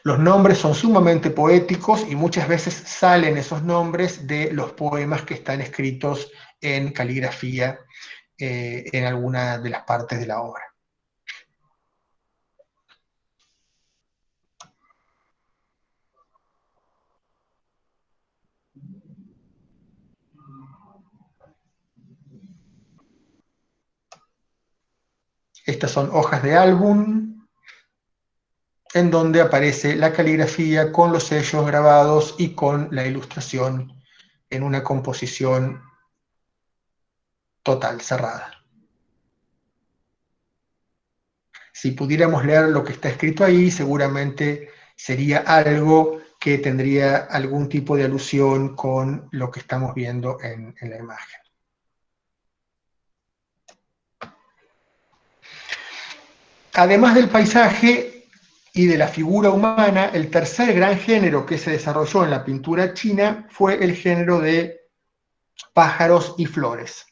Los nombres son sumamente poéticos y muchas veces salen esos nombres de los poemas que están escritos en caligrafía en alguna de las partes de la obra. Estas son hojas de álbum en donde aparece la caligrafía con los sellos grabados y con la ilustración en una composición total, cerrada. Si pudiéramos leer lo que está escrito ahí, seguramente sería algo que tendría algún tipo de alusión con lo que estamos viendo en la imagen. Además del paisaje y de la figura humana, el tercer gran género que se desarrolló en la pintura china fue el género de pájaros y flores.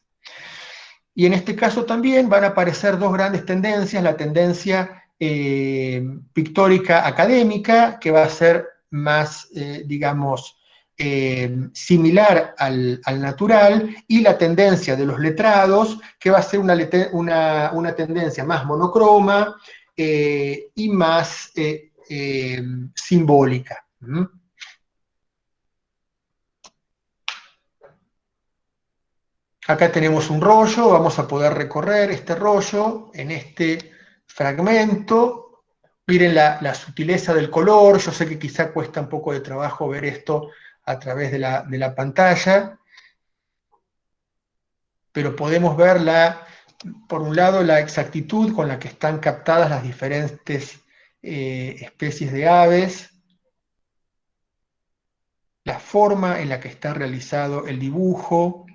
Y en este caso también van a aparecer dos grandes tendencias: la tendencia pictórica académica, que va a ser más, digamos, similar al natural, y la tendencia de los letrados, que va a ser una tendencia más monocroma y más simbólica. Acá tenemos un rollo, vamos a poder recorrer este rollo en este fragmento. Miren la sutileza del color. Yo sé que quizá cuesta un poco de trabajo ver esto a través de la pantalla, pero podemos ver, por un lado, la exactitud con la que están captadas las diferentes especies de aves, la forma en la que está realizado el dibujo,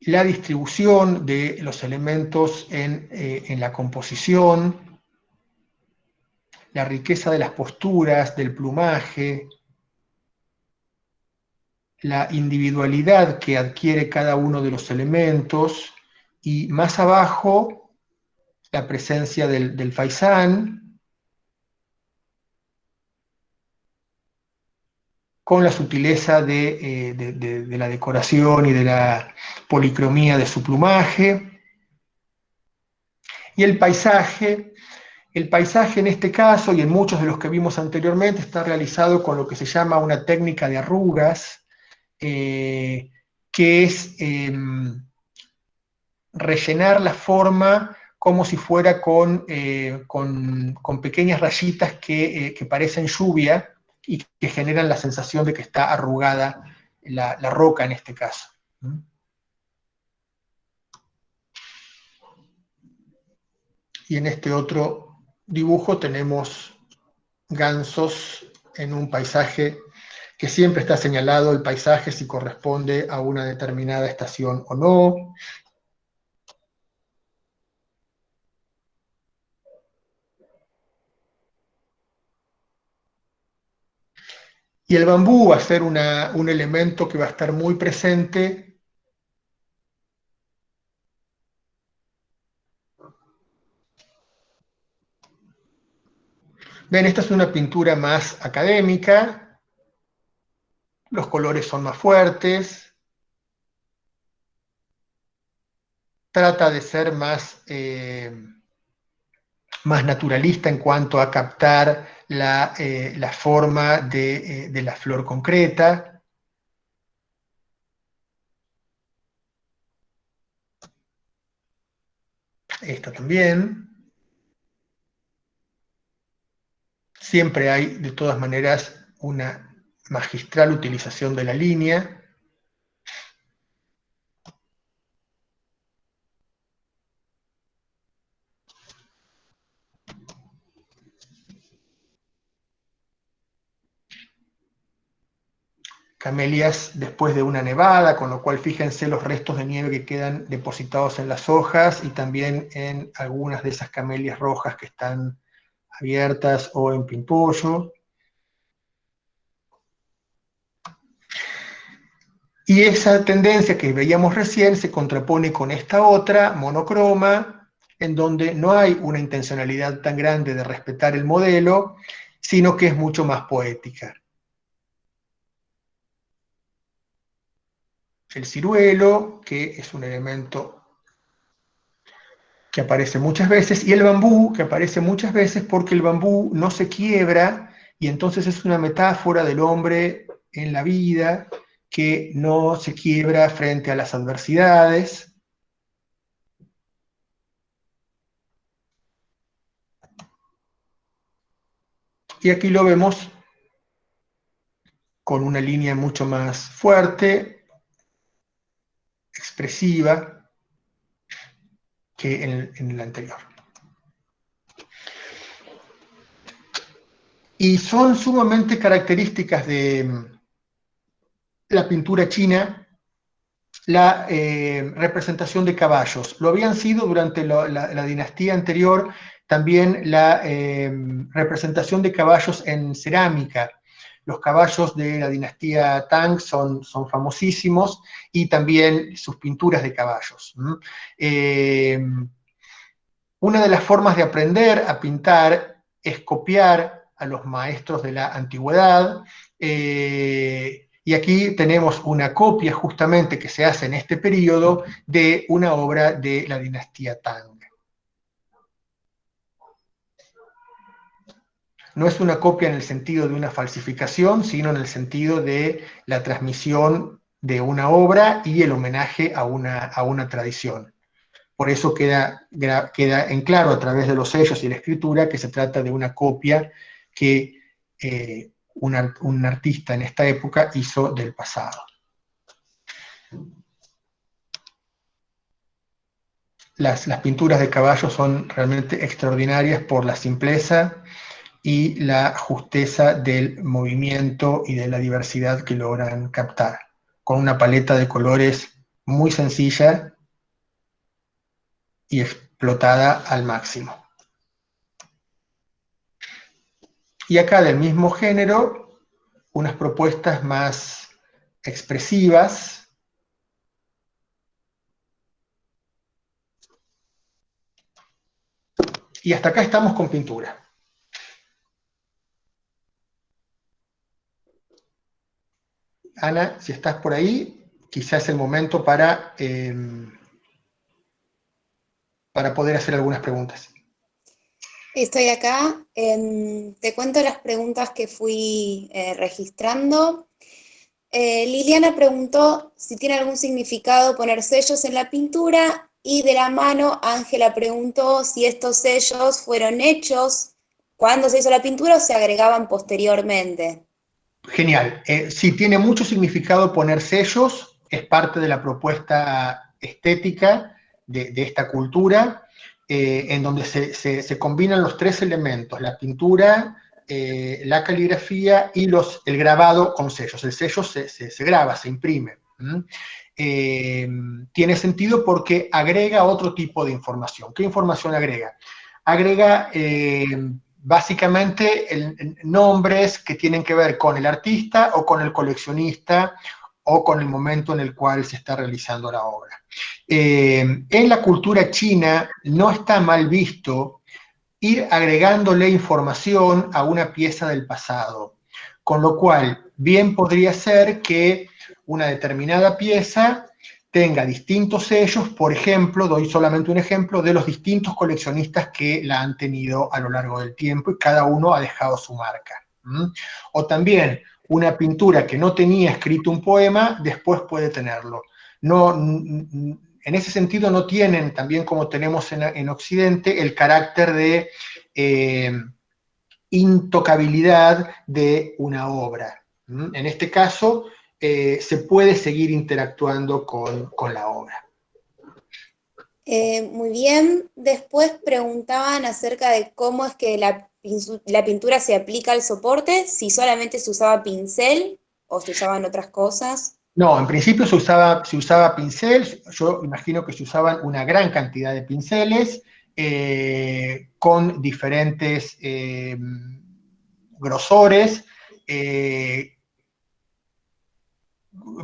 la distribución de los elementos en la composición, la riqueza de las posturas, del plumaje, la individualidad que adquiere cada uno de los elementos, y más abajo la presencia del faisán, con la sutileza de la decoración y de la policromía de su plumaje, y el paisaje. El paisaje en este caso, y en muchos de los que vimos anteriormente, está realizado con lo que se llama una técnica de arrugas, que es rellenar la forma como si fuera con pequeñas rayitas que parecen lluvia y que generan la sensación de que está arrugada la roca en este caso. Y en este otro dibujo tenemos gansos en un paisaje que siempre está señalado el paisaje si corresponde a una determinada estación o no. Y el bambú va a ser un elemento que va a estar muy presente. Ven, esta es una pintura más académica, los colores son más fuertes, trata de ser más naturalista en cuanto a captar la forma de la flor concreta. Esta también. Siempre hay, de todas maneras, una magistral utilización de la línea. Camelias después de una nevada, con lo cual fíjense los restos de nieve que quedan depositados en las hojas y también en algunas de esas camelias rojas que están abiertas o en pimpollo. Y esa tendencia que veíamos recién se contrapone con esta otra, monocroma, en donde no hay una intencionalidad tan grande de respetar el modelo, sino que es mucho más poética. El ciruelo, que es un elemento que aparece muchas veces, y el bambú, que aparece muchas veces porque el bambú no se quiebra, y entonces es una metáfora del hombre en la vida que no se quiebra frente a las adversidades. Y aquí lo vemos con una línea mucho más fuerte, expresiva, que en el anterior. Y son sumamente características de la pintura china la representación de caballos. Lo habían sido durante la dinastía anterior también la representación de caballos en cerámica. Los caballos de la dinastía Tang son famosísimos, y también sus pinturas de caballos. Una de las formas de aprender a pintar es copiar a los maestros de la antigüedad, y aquí tenemos una copia justamente que se hace en este periodo de una obra de la dinastía Tang. No es una copia en el sentido de una falsificación, sino en el sentido de la transmisión de una obra y el homenaje a una tradición. Por eso queda en claro a través de los sellos y la escritura que se trata de una copia que un artista en esta época hizo del pasado. Las pinturas de caballos son realmente extraordinarias por la simpleza y la justeza del movimiento y de la diversidad que logran captar, con una paleta de colores muy sencilla y explotada al máximo. Y acá del mismo género, unas propuestas más expresivas. Y hasta acá estamos con pintura. Ana, si estás por ahí, quizás es el momento para poder hacer algunas preguntas. Estoy acá. Te cuento las preguntas que fui registrando. Liliana preguntó si tiene algún significado poner sellos en la pintura, y de la mano Ángela preguntó si estos sellos fueron hechos cuando se hizo la pintura o se agregaban posteriormente. Genial. Sí, tiene mucho significado poner sellos, es parte de la propuesta estética de esta cultura, en donde se combinan los tres elementos: la pintura, la caligrafía y el grabado con sellos. El sello se graba, se imprime. Tiene sentido porque agrega otro tipo de información. ¿Qué información agrega? Agrega básicamente nombres que tienen que ver con el artista o con el coleccionista o con el momento en el cual se está realizando la obra. En la cultura china no está mal visto ir agregándole información a una pieza del pasado, con lo cual bien podría ser que una determinada pieza tenga distintos sellos, por ejemplo, doy solamente un ejemplo, de los distintos coleccionistas que la han tenido a lo largo del tiempo y cada uno ha dejado su marca. O también una pintura que no tenía escrito un poema, después puede tenerlo. No, en ese sentido no tienen, también como tenemos en Occidente, el carácter de intocabilidad de una obra. En este caso, se puede seguir interactuando con la obra. Muy bien. Después preguntaban acerca de cómo es que la pintura se aplica al soporte, si solamente se usaba pincel o se usaban otras cosas. No, en principio se usaba pincel, yo imagino que se usaban una gran cantidad de pinceles con diferentes grosores,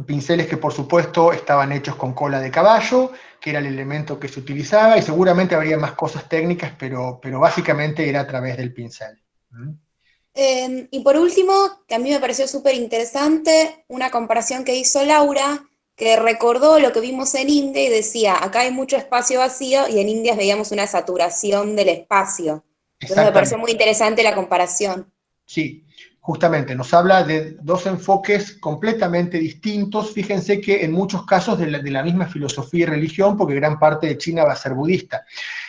pinceles que por supuesto estaban hechos con cola de caballo, que era el elemento que se utilizaba, y seguramente habría más cosas técnicas, pero básicamente era a través del pincel. Y por último, que a mí me pareció súper interesante, una comparación que hizo Laura, que recordó lo que vimos en India y decía, acá hay mucho espacio vacío y en India veíamos una saturación del espacio. Entonces me pareció Exactamente. muy interesante la comparación. Sí, justamente nos habla de dos enfoques completamente distintos. Fíjense que en muchos casos de la misma filosofía y religión, porque gran parte de China va a ser budista.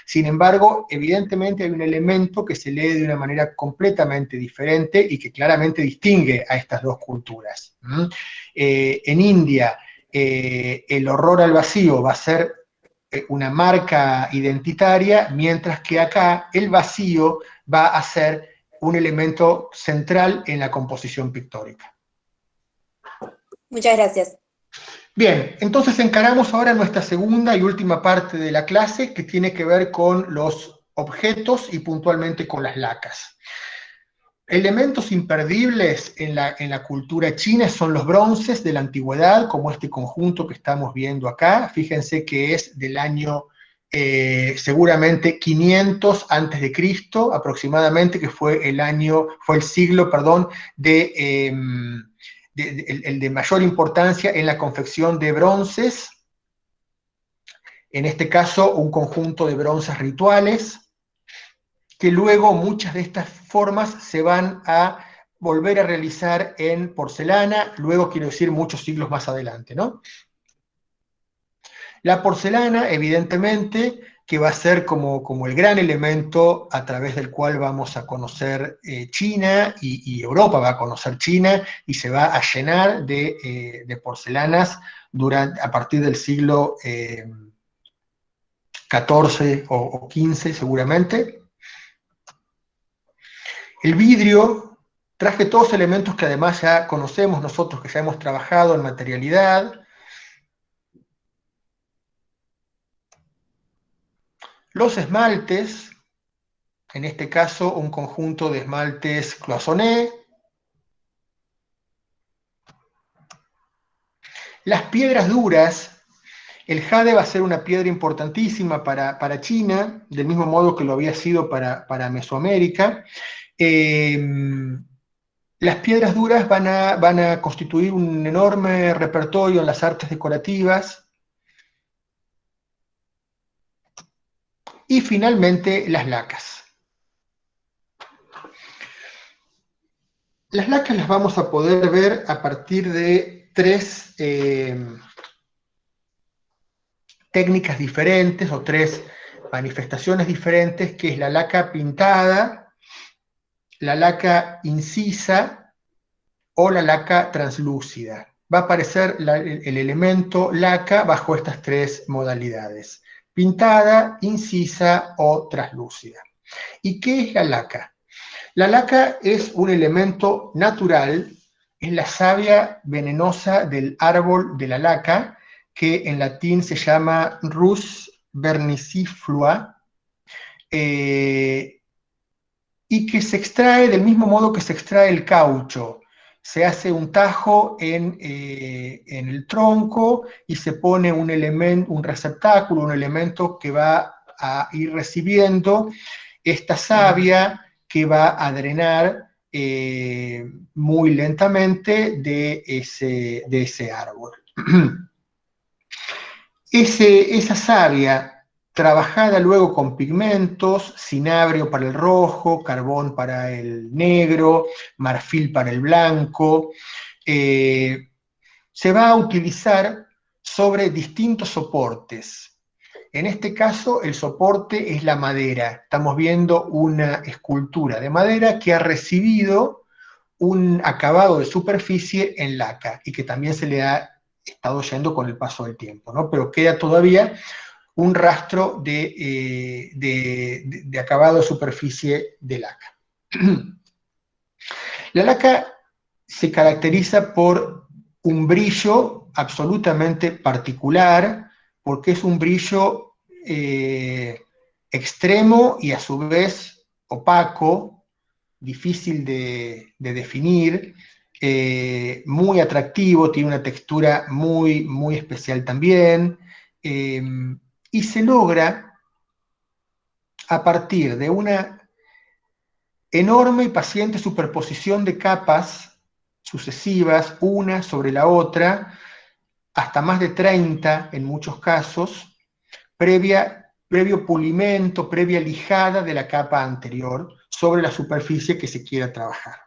Sin embargo, evidentemente hay un elemento que se lee de una manera completamente diferente y que claramente distingue a estas dos culturas. En India, el horror al vacío va a ser una marca identitaria, mientras que acá el vacío va a ser un elemento central en la composición pictórica. Muchas gracias. Bien, entonces encaramos ahora nuestra segunda y última parte de la clase, que tiene que ver con los objetos y puntualmente con las lacas. Elementos imperdibles en la cultura china son los bronces de la antigüedad, como este conjunto que estamos viendo acá. Fíjense que es del año seguramente 500 antes de Cristo, aproximadamente, que fue el siglo, perdón, el de mayor importancia en la confección de bronces. En este caso, un conjunto de bronces rituales, que luego muchas de estas formas se van a volver a realizar en porcelana, luego quiero decir muchos siglos más adelante, ¿no? La porcelana, evidentemente, que va a ser como el gran elemento a través del cual vamos a conocer China y Europa va a conocer China y se va a llenar de porcelanas a partir del siglo XIV o XV seguramente. El vidrio, traje todos elementos que además ya conocemos nosotros, que ya hemos trabajado en materialidad. Los esmaltes, en este caso un conjunto de esmaltes Cloisonné. Las piedras duras, el jade va a ser una piedra importantísima para China, del mismo modo que lo había sido para Mesoamérica. Las piedras duras van a constituir un enorme repertorio en las artes decorativas. Y finalmente las lacas. Las lacas las vamos a poder ver a partir de tres técnicas diferentes o tres manifestaciones diferentes, que es la laca pintada, la laca incisa o la laca translúcida. Va a aparecer el elemento laca bajo estas tres modalidades: pintada, incisa o translúcida. ¿Y qué es la laca? La laca es un elemento natural, es la savia venenosa del árbol de la laca, que en latín se llama Rus verniciflua, y que se extrae del mismo modo que se extrae el caucho. Se hace un tajo en el tronco y se pone un receptáculo, un elemento que va a ir recibiendo esta savia, que va a drenar muy lentamente de ese árbol. Esa savia, trabajada luego con pigmentos, cinabrio para el rojo, carbón para el negro, marfil para el blanco, se va a utilizar sobre distintos soportes. En este caso, el soporte es la madera. Estamos viendo una escultura de madera que ha recibido un acabado de superficie en laca y que también se le ha estado yendo con el paso del tiempo, ¿no? Pero queda todavía un rastro de acabado de superficie de laca. La laca se caracteriza por un brillo absolutamente particular, porque es un brillo extremo y a su vez opaco, difícil de definir, muy atractivo, tiene una textura muy, muy especial también, y se logra a partir de una enorme y paciente superposición de capas sucesivas, una sobre la otra, hasta más de 30 en muchos casos, previo pulimento, previa lijada de la capa anterior sobre la superficie que se quiera trabajar.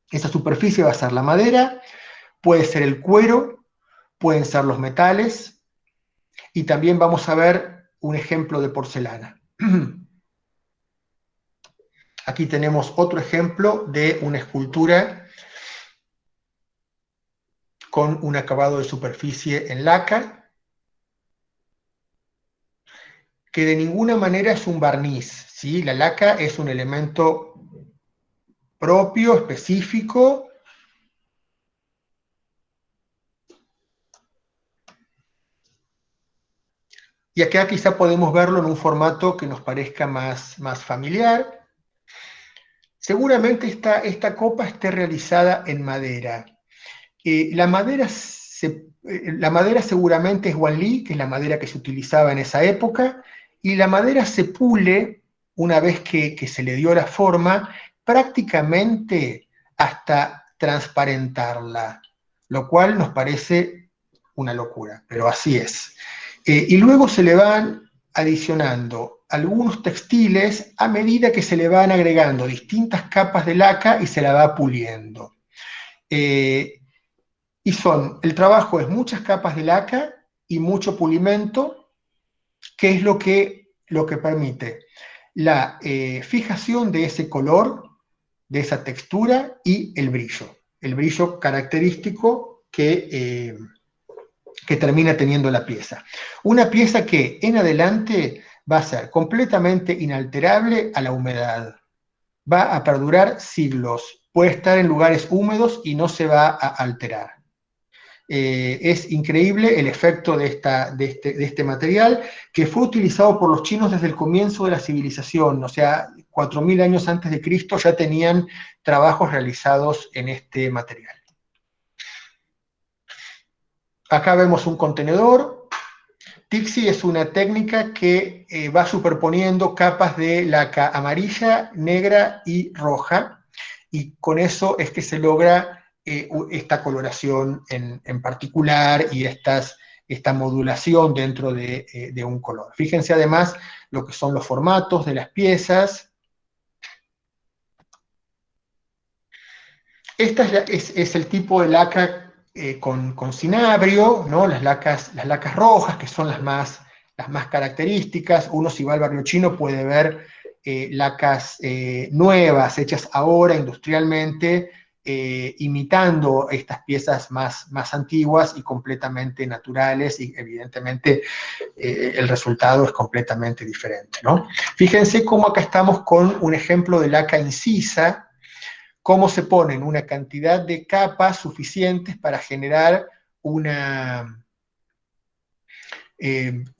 Esa superficie va a ser la madera, puede ser el cuero, pueden ser los metales, y también vamos a ver un ejemplo de porcelana. Aquí tenemos otro ejemplo de una escultura con un acabado de superficie en laca, que de ninguna manera es un barniz, ¿sí? La laca es un elemento propio, específico, y acá quizá podemos verlo en un formato que nos parezca más familiar. Seguramente esta copa esté realizada en madera. La madera seguramente es Wanli, que es la madera que se utilizaba en esa época, y la madera se pule una vez que se le dio la forma, prácticamente hasta transparentarla, lo cual nos parece una locura, pero así es. Y luego se le van adicionando algunos textiles a medida que se le van agregando distintas capas de laca y se la va puliendo. Y el trabajo es muchas capas de laca y mucho pulimento, que es lo que permite la fijación de ese color, de esa textura y el brillo característico que termina teniendo la pieza. Una pieza que en adelante va a ser completamente inalterable a la humedad, va a perdurar siglos, puede estar en lugares húmedos y no se va a alterar. Es increíble el efecto de este material, que fue utilizado por los chinos desde el comienzo de la civilización, o sea, 4000 años antes de Cristo ya tenían trabajos realizados en este material. Acá vemos un contenedor. Tixi es una técnica que va superponiendo capas de laca amarilla, negra y roja, y con eso es que se logra esta coloración en particular y esta modulación dentro de un color. Fíjense además lo que son los formatos de las piezas. Esta es el tipo de laca con cinabrio, ¿no? Las lacas rojas, que son las más características. Uno, si va al barrio chino, puede ver lacas nuevas, hechas ahora industrialmente, imitando estas piezas más antiguas y completamente naturales, y evidentemente el resultado es completamente diferente, ¿no? Fíjense cómo acá estamos con un ejemplo de laca incisa, cómo se ponen una cantidad de capas suficientes para generar un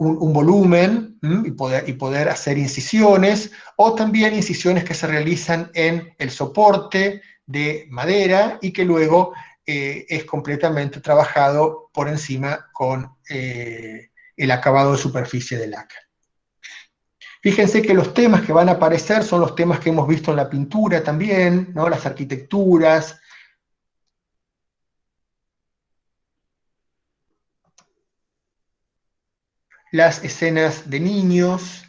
volumen y poder hacer incisiones, o también incisiones que se realizan en el soporte de madera y que luego es completamente trabajado por encima con el acabado de superficie de laca. Fíjense que los temas que van a aparecer son los temas que hemos visto en la pintura también, ¿no? Las arquitecturas. las escenas de niños.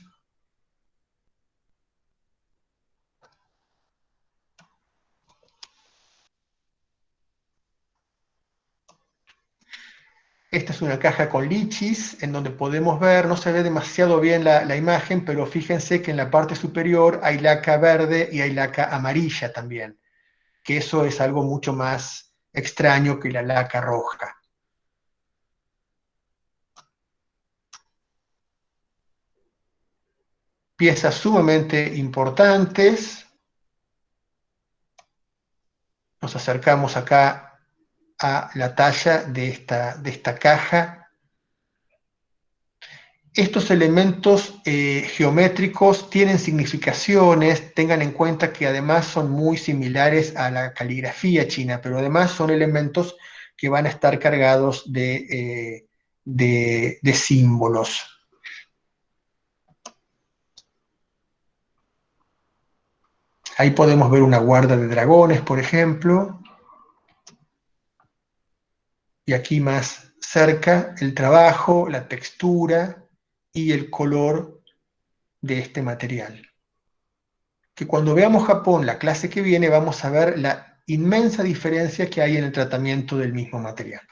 Esta es una caja con lichis, en donde podemos ver, no se ve demasiado bien la imagen, pero fíjense que en la parte superior hay laca verde y hay laca amarilla también, que eso es algo mucho más extraño que la laca roja. Piezas sumamente importantes. Nos acercamos acá a la talla de esta caja. Estos elementos geométricos tienen significaciones, tengan en cuenta que además son muy similares a la caligrafía china, pero además son elementos que van a estar cargados de símbolos. Ahí podemos ver una guarda de dragones, por ejemplo, y aquí más cerca el trabajo, la textura y el color de este material. Que cuando veamos Japón, la clase que viene, vamos a ver la inmensa diferencia que hay en el tratamiento del mismo material.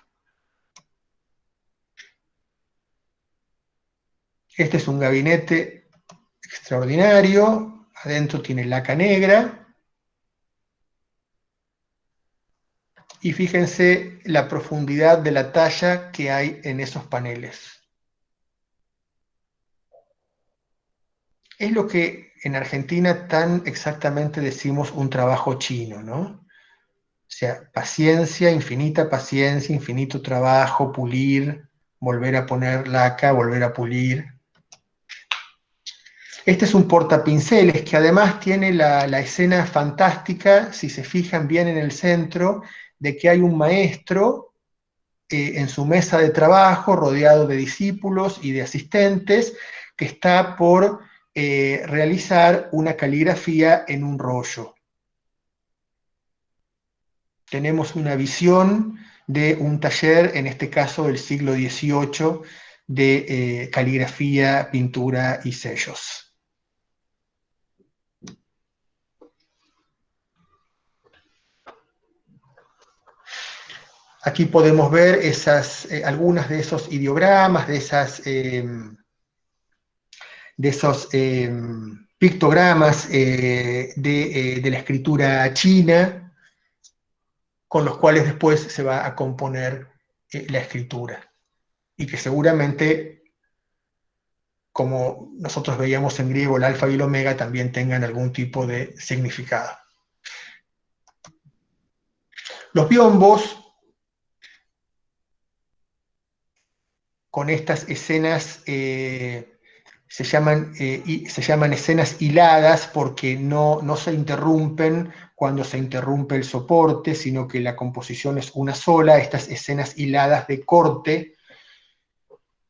Este es un gabinete extraordinario, adentro tiene laca negra, y fíjense la profundidad de la talla que hay en esos paneles. Es lo que en Argentina tan exactamente decimos un trabajo chino, ¿no? O sea, paciencia, infinito trabajo, pulir, volver a poner laca, volver a pulir. Este es un portapinceles que además tiene la escena fantástica, si se fijan bien en el centro, de que hay un maestro en su mesa de trabajo, rodeado de discípulos y de asistentes, que está por realizar una caligrafía en un rollo. Tenemos una visión de un taller, en este caso del siglo XVIII, de caligrafía, pintura y sellos. Aquí podemos ver algunas de esos ideogramas, de esos pictogramas de la escritura china, con los cuales después se va a componer la escritura. Y que seguramente, como nosotros veíamos en griego, el alfa y el omega también tengan algún tipo de significado. Los biombos, con estas escenas, se llaman escenas hiladas porque no se interrumpen cuando se interrumpe el soporte, sino que la composición es una sola. Estas escenas hiladas de corte,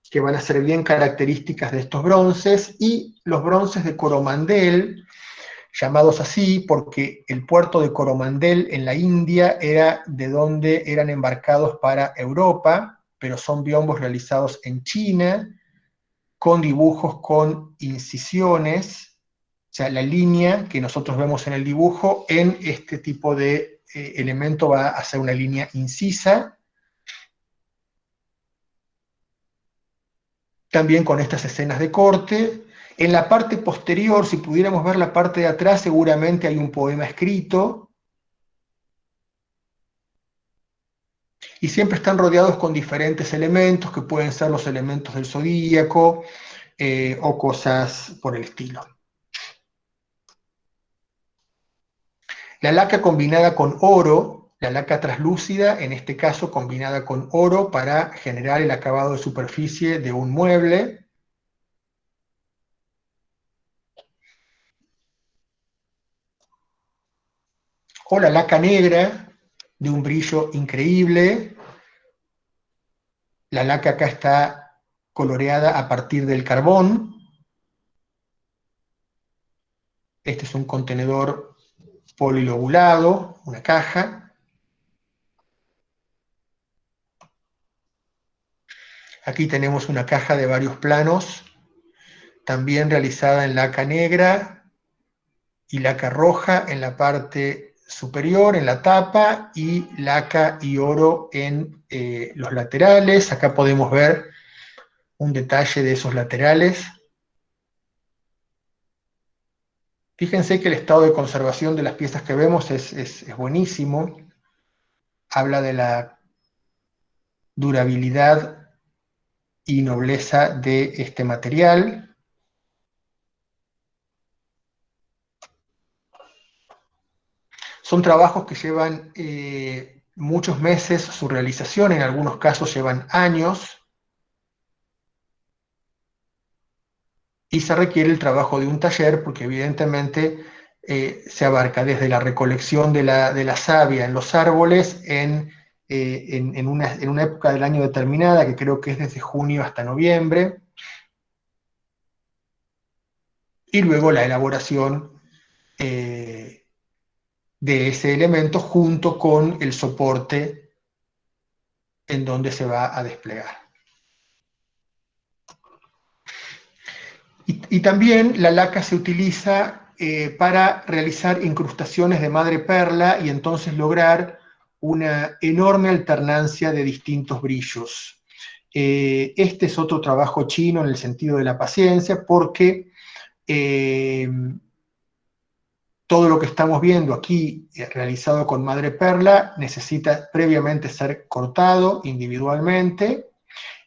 que van a ser bien características de estos bronces, y los bronces de Coromandel, llamados así porque el puerto de Coromandel en la India era de donde eran embarcados para Europa, pero son biombos realizados en China, con dibujos con incisiones, o sea, la línea que nosotros vemos en el dibujo en este tipo de elemento va a ser una línea incisa, también con estas escenas de corte. En la parte posterior, si pudiéramos ver la parte de atrás, seguramente hay un poema escrito, y siempre están rodeados con diferentes elementos, que pueden ser los elementos del zodíaco o cosas por el estilo. La laca combinada con oro, la laca translúcida, en este caso combinada con oro para generar el acabado de superficie de un mueble. O la laca negra, de un brillo increíble. La laca acá está coloreada a partir del carbón. Este es un contenedor polilobulado, una caja. Aquí tenemos una caja de varios planos, también realizada en laca negra y laca roja en la parte superior, en la tapa, y laca y oro en los laterales. Acá podemos ver un detalle de esos laterales. Fíjense que el estado de conservación de las piezas que vemos es buenísimo. Habla de la durabilidad y nobleza de este material. Son trabajos que llevan muchos meses su realización, en algunos casos llevan años, y se requiere el trabajo de un taller porque evidentemente se abarca desde la recolección de la savia en los árboles en una época del año determinada, que creo que es desde junio hasta noviembre, y luego la elaboración de ese elemento junto con el soporte en donde se va a desplegar. Y también la laca se utiliza para realizar incrustaciones de madreperla y entonces lograr una enorme alternancia de distintos brillos. Este es otro trabajo chino en el sentido de la paciencia, porque todo lo que estamos viendo aquí realizado con madreperla necesita previamente ser cortado individualmente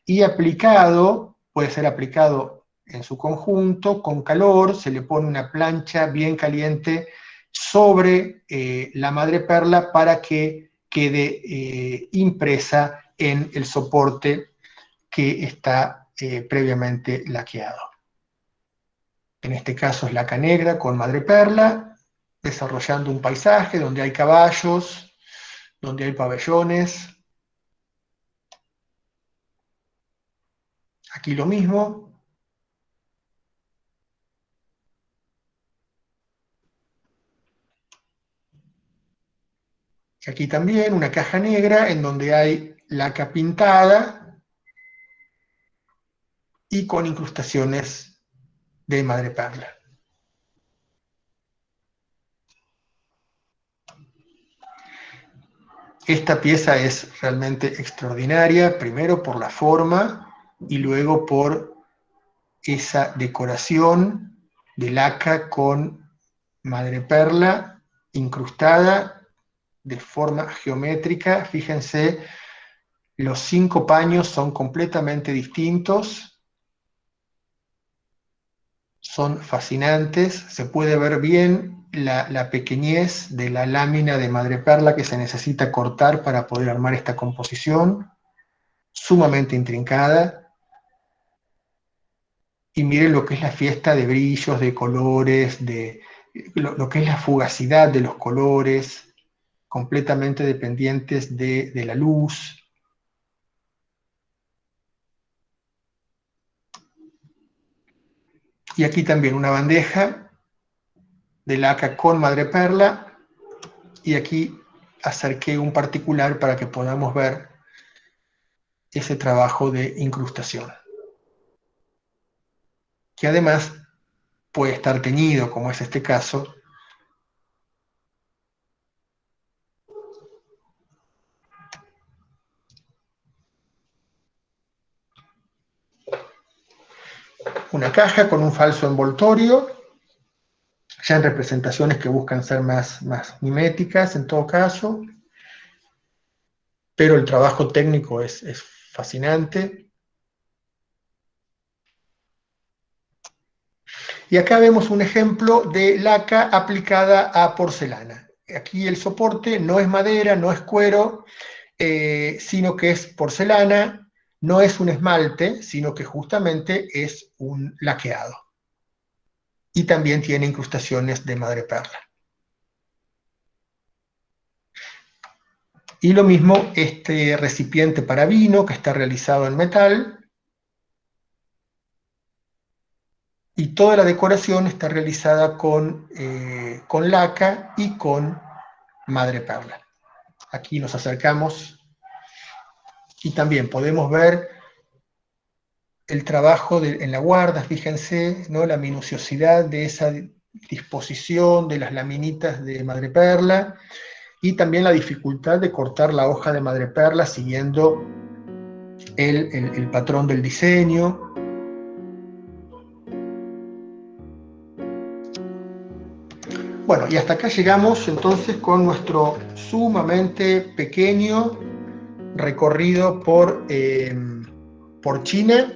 y aplicado, puede ser aplicado en su conjunto, con calor, se le pone una plancha bien caliente sobre la madreperla para que quede impresa en el soporte que está previamente laqueado. En este caso es laca negra con madreperla, desarrollando un paisaje donde hay caballos, donde hay pabellones. Aquí lo mismo. Y aquí también una caja negra en donde hay laca pintada y con incrustaciones de madreperla. Esta pieza es realmente extraordinaria, primero por la forma y luego por esa decoración de laca con madreperla incrustada de forma geométrica. Fíjense, los 5 paños son completamente distintos, son fascinantes, se puede ver bien la pequeñez de la lámina de madreperla que se necesita cortar para poder armar esta composición, sumamente intrincada. Y miren lo que es la fiesta de brillos, de colores, de lo que es la fugacidad de los colores, completamente dependientes de la luz. Y aquí también una bandeja de laca con madreperla, y aquí acerqué un particular para que podamos ver ese trabajo de incrustación, que además puede estar teñido, como es este caso. Una caja con un falso envoltorio, ya en representaciones que buscan ser más miméticas en todo caso, pero el trabajo técnico es fascinante. Y acá vemos un ejemplo de laca aplicada a porcelana. Aquí el soporte no es madera, no es cuero, sino que es porcelana, no es un esmalte, sino que justamente es un laqueado. Y también tiene incrustaciones de madreperla. Y lo mismo este recipiente para vino que está realizado en metal, y toda la decoración está realizada con laca y con madreperla. Aquí nos acercamos y también podemos ver el trabajo en la guarda, fíjense, ¿no? La minuciosidad de esa disposición de las laminitas de madreperla, y también la dificultad de cortar la hoja de madreperla siguiendo el patrón del diseño. Bueno, y hasta acá llegamos entonces con nuestro sumamente pequeño recorrido por China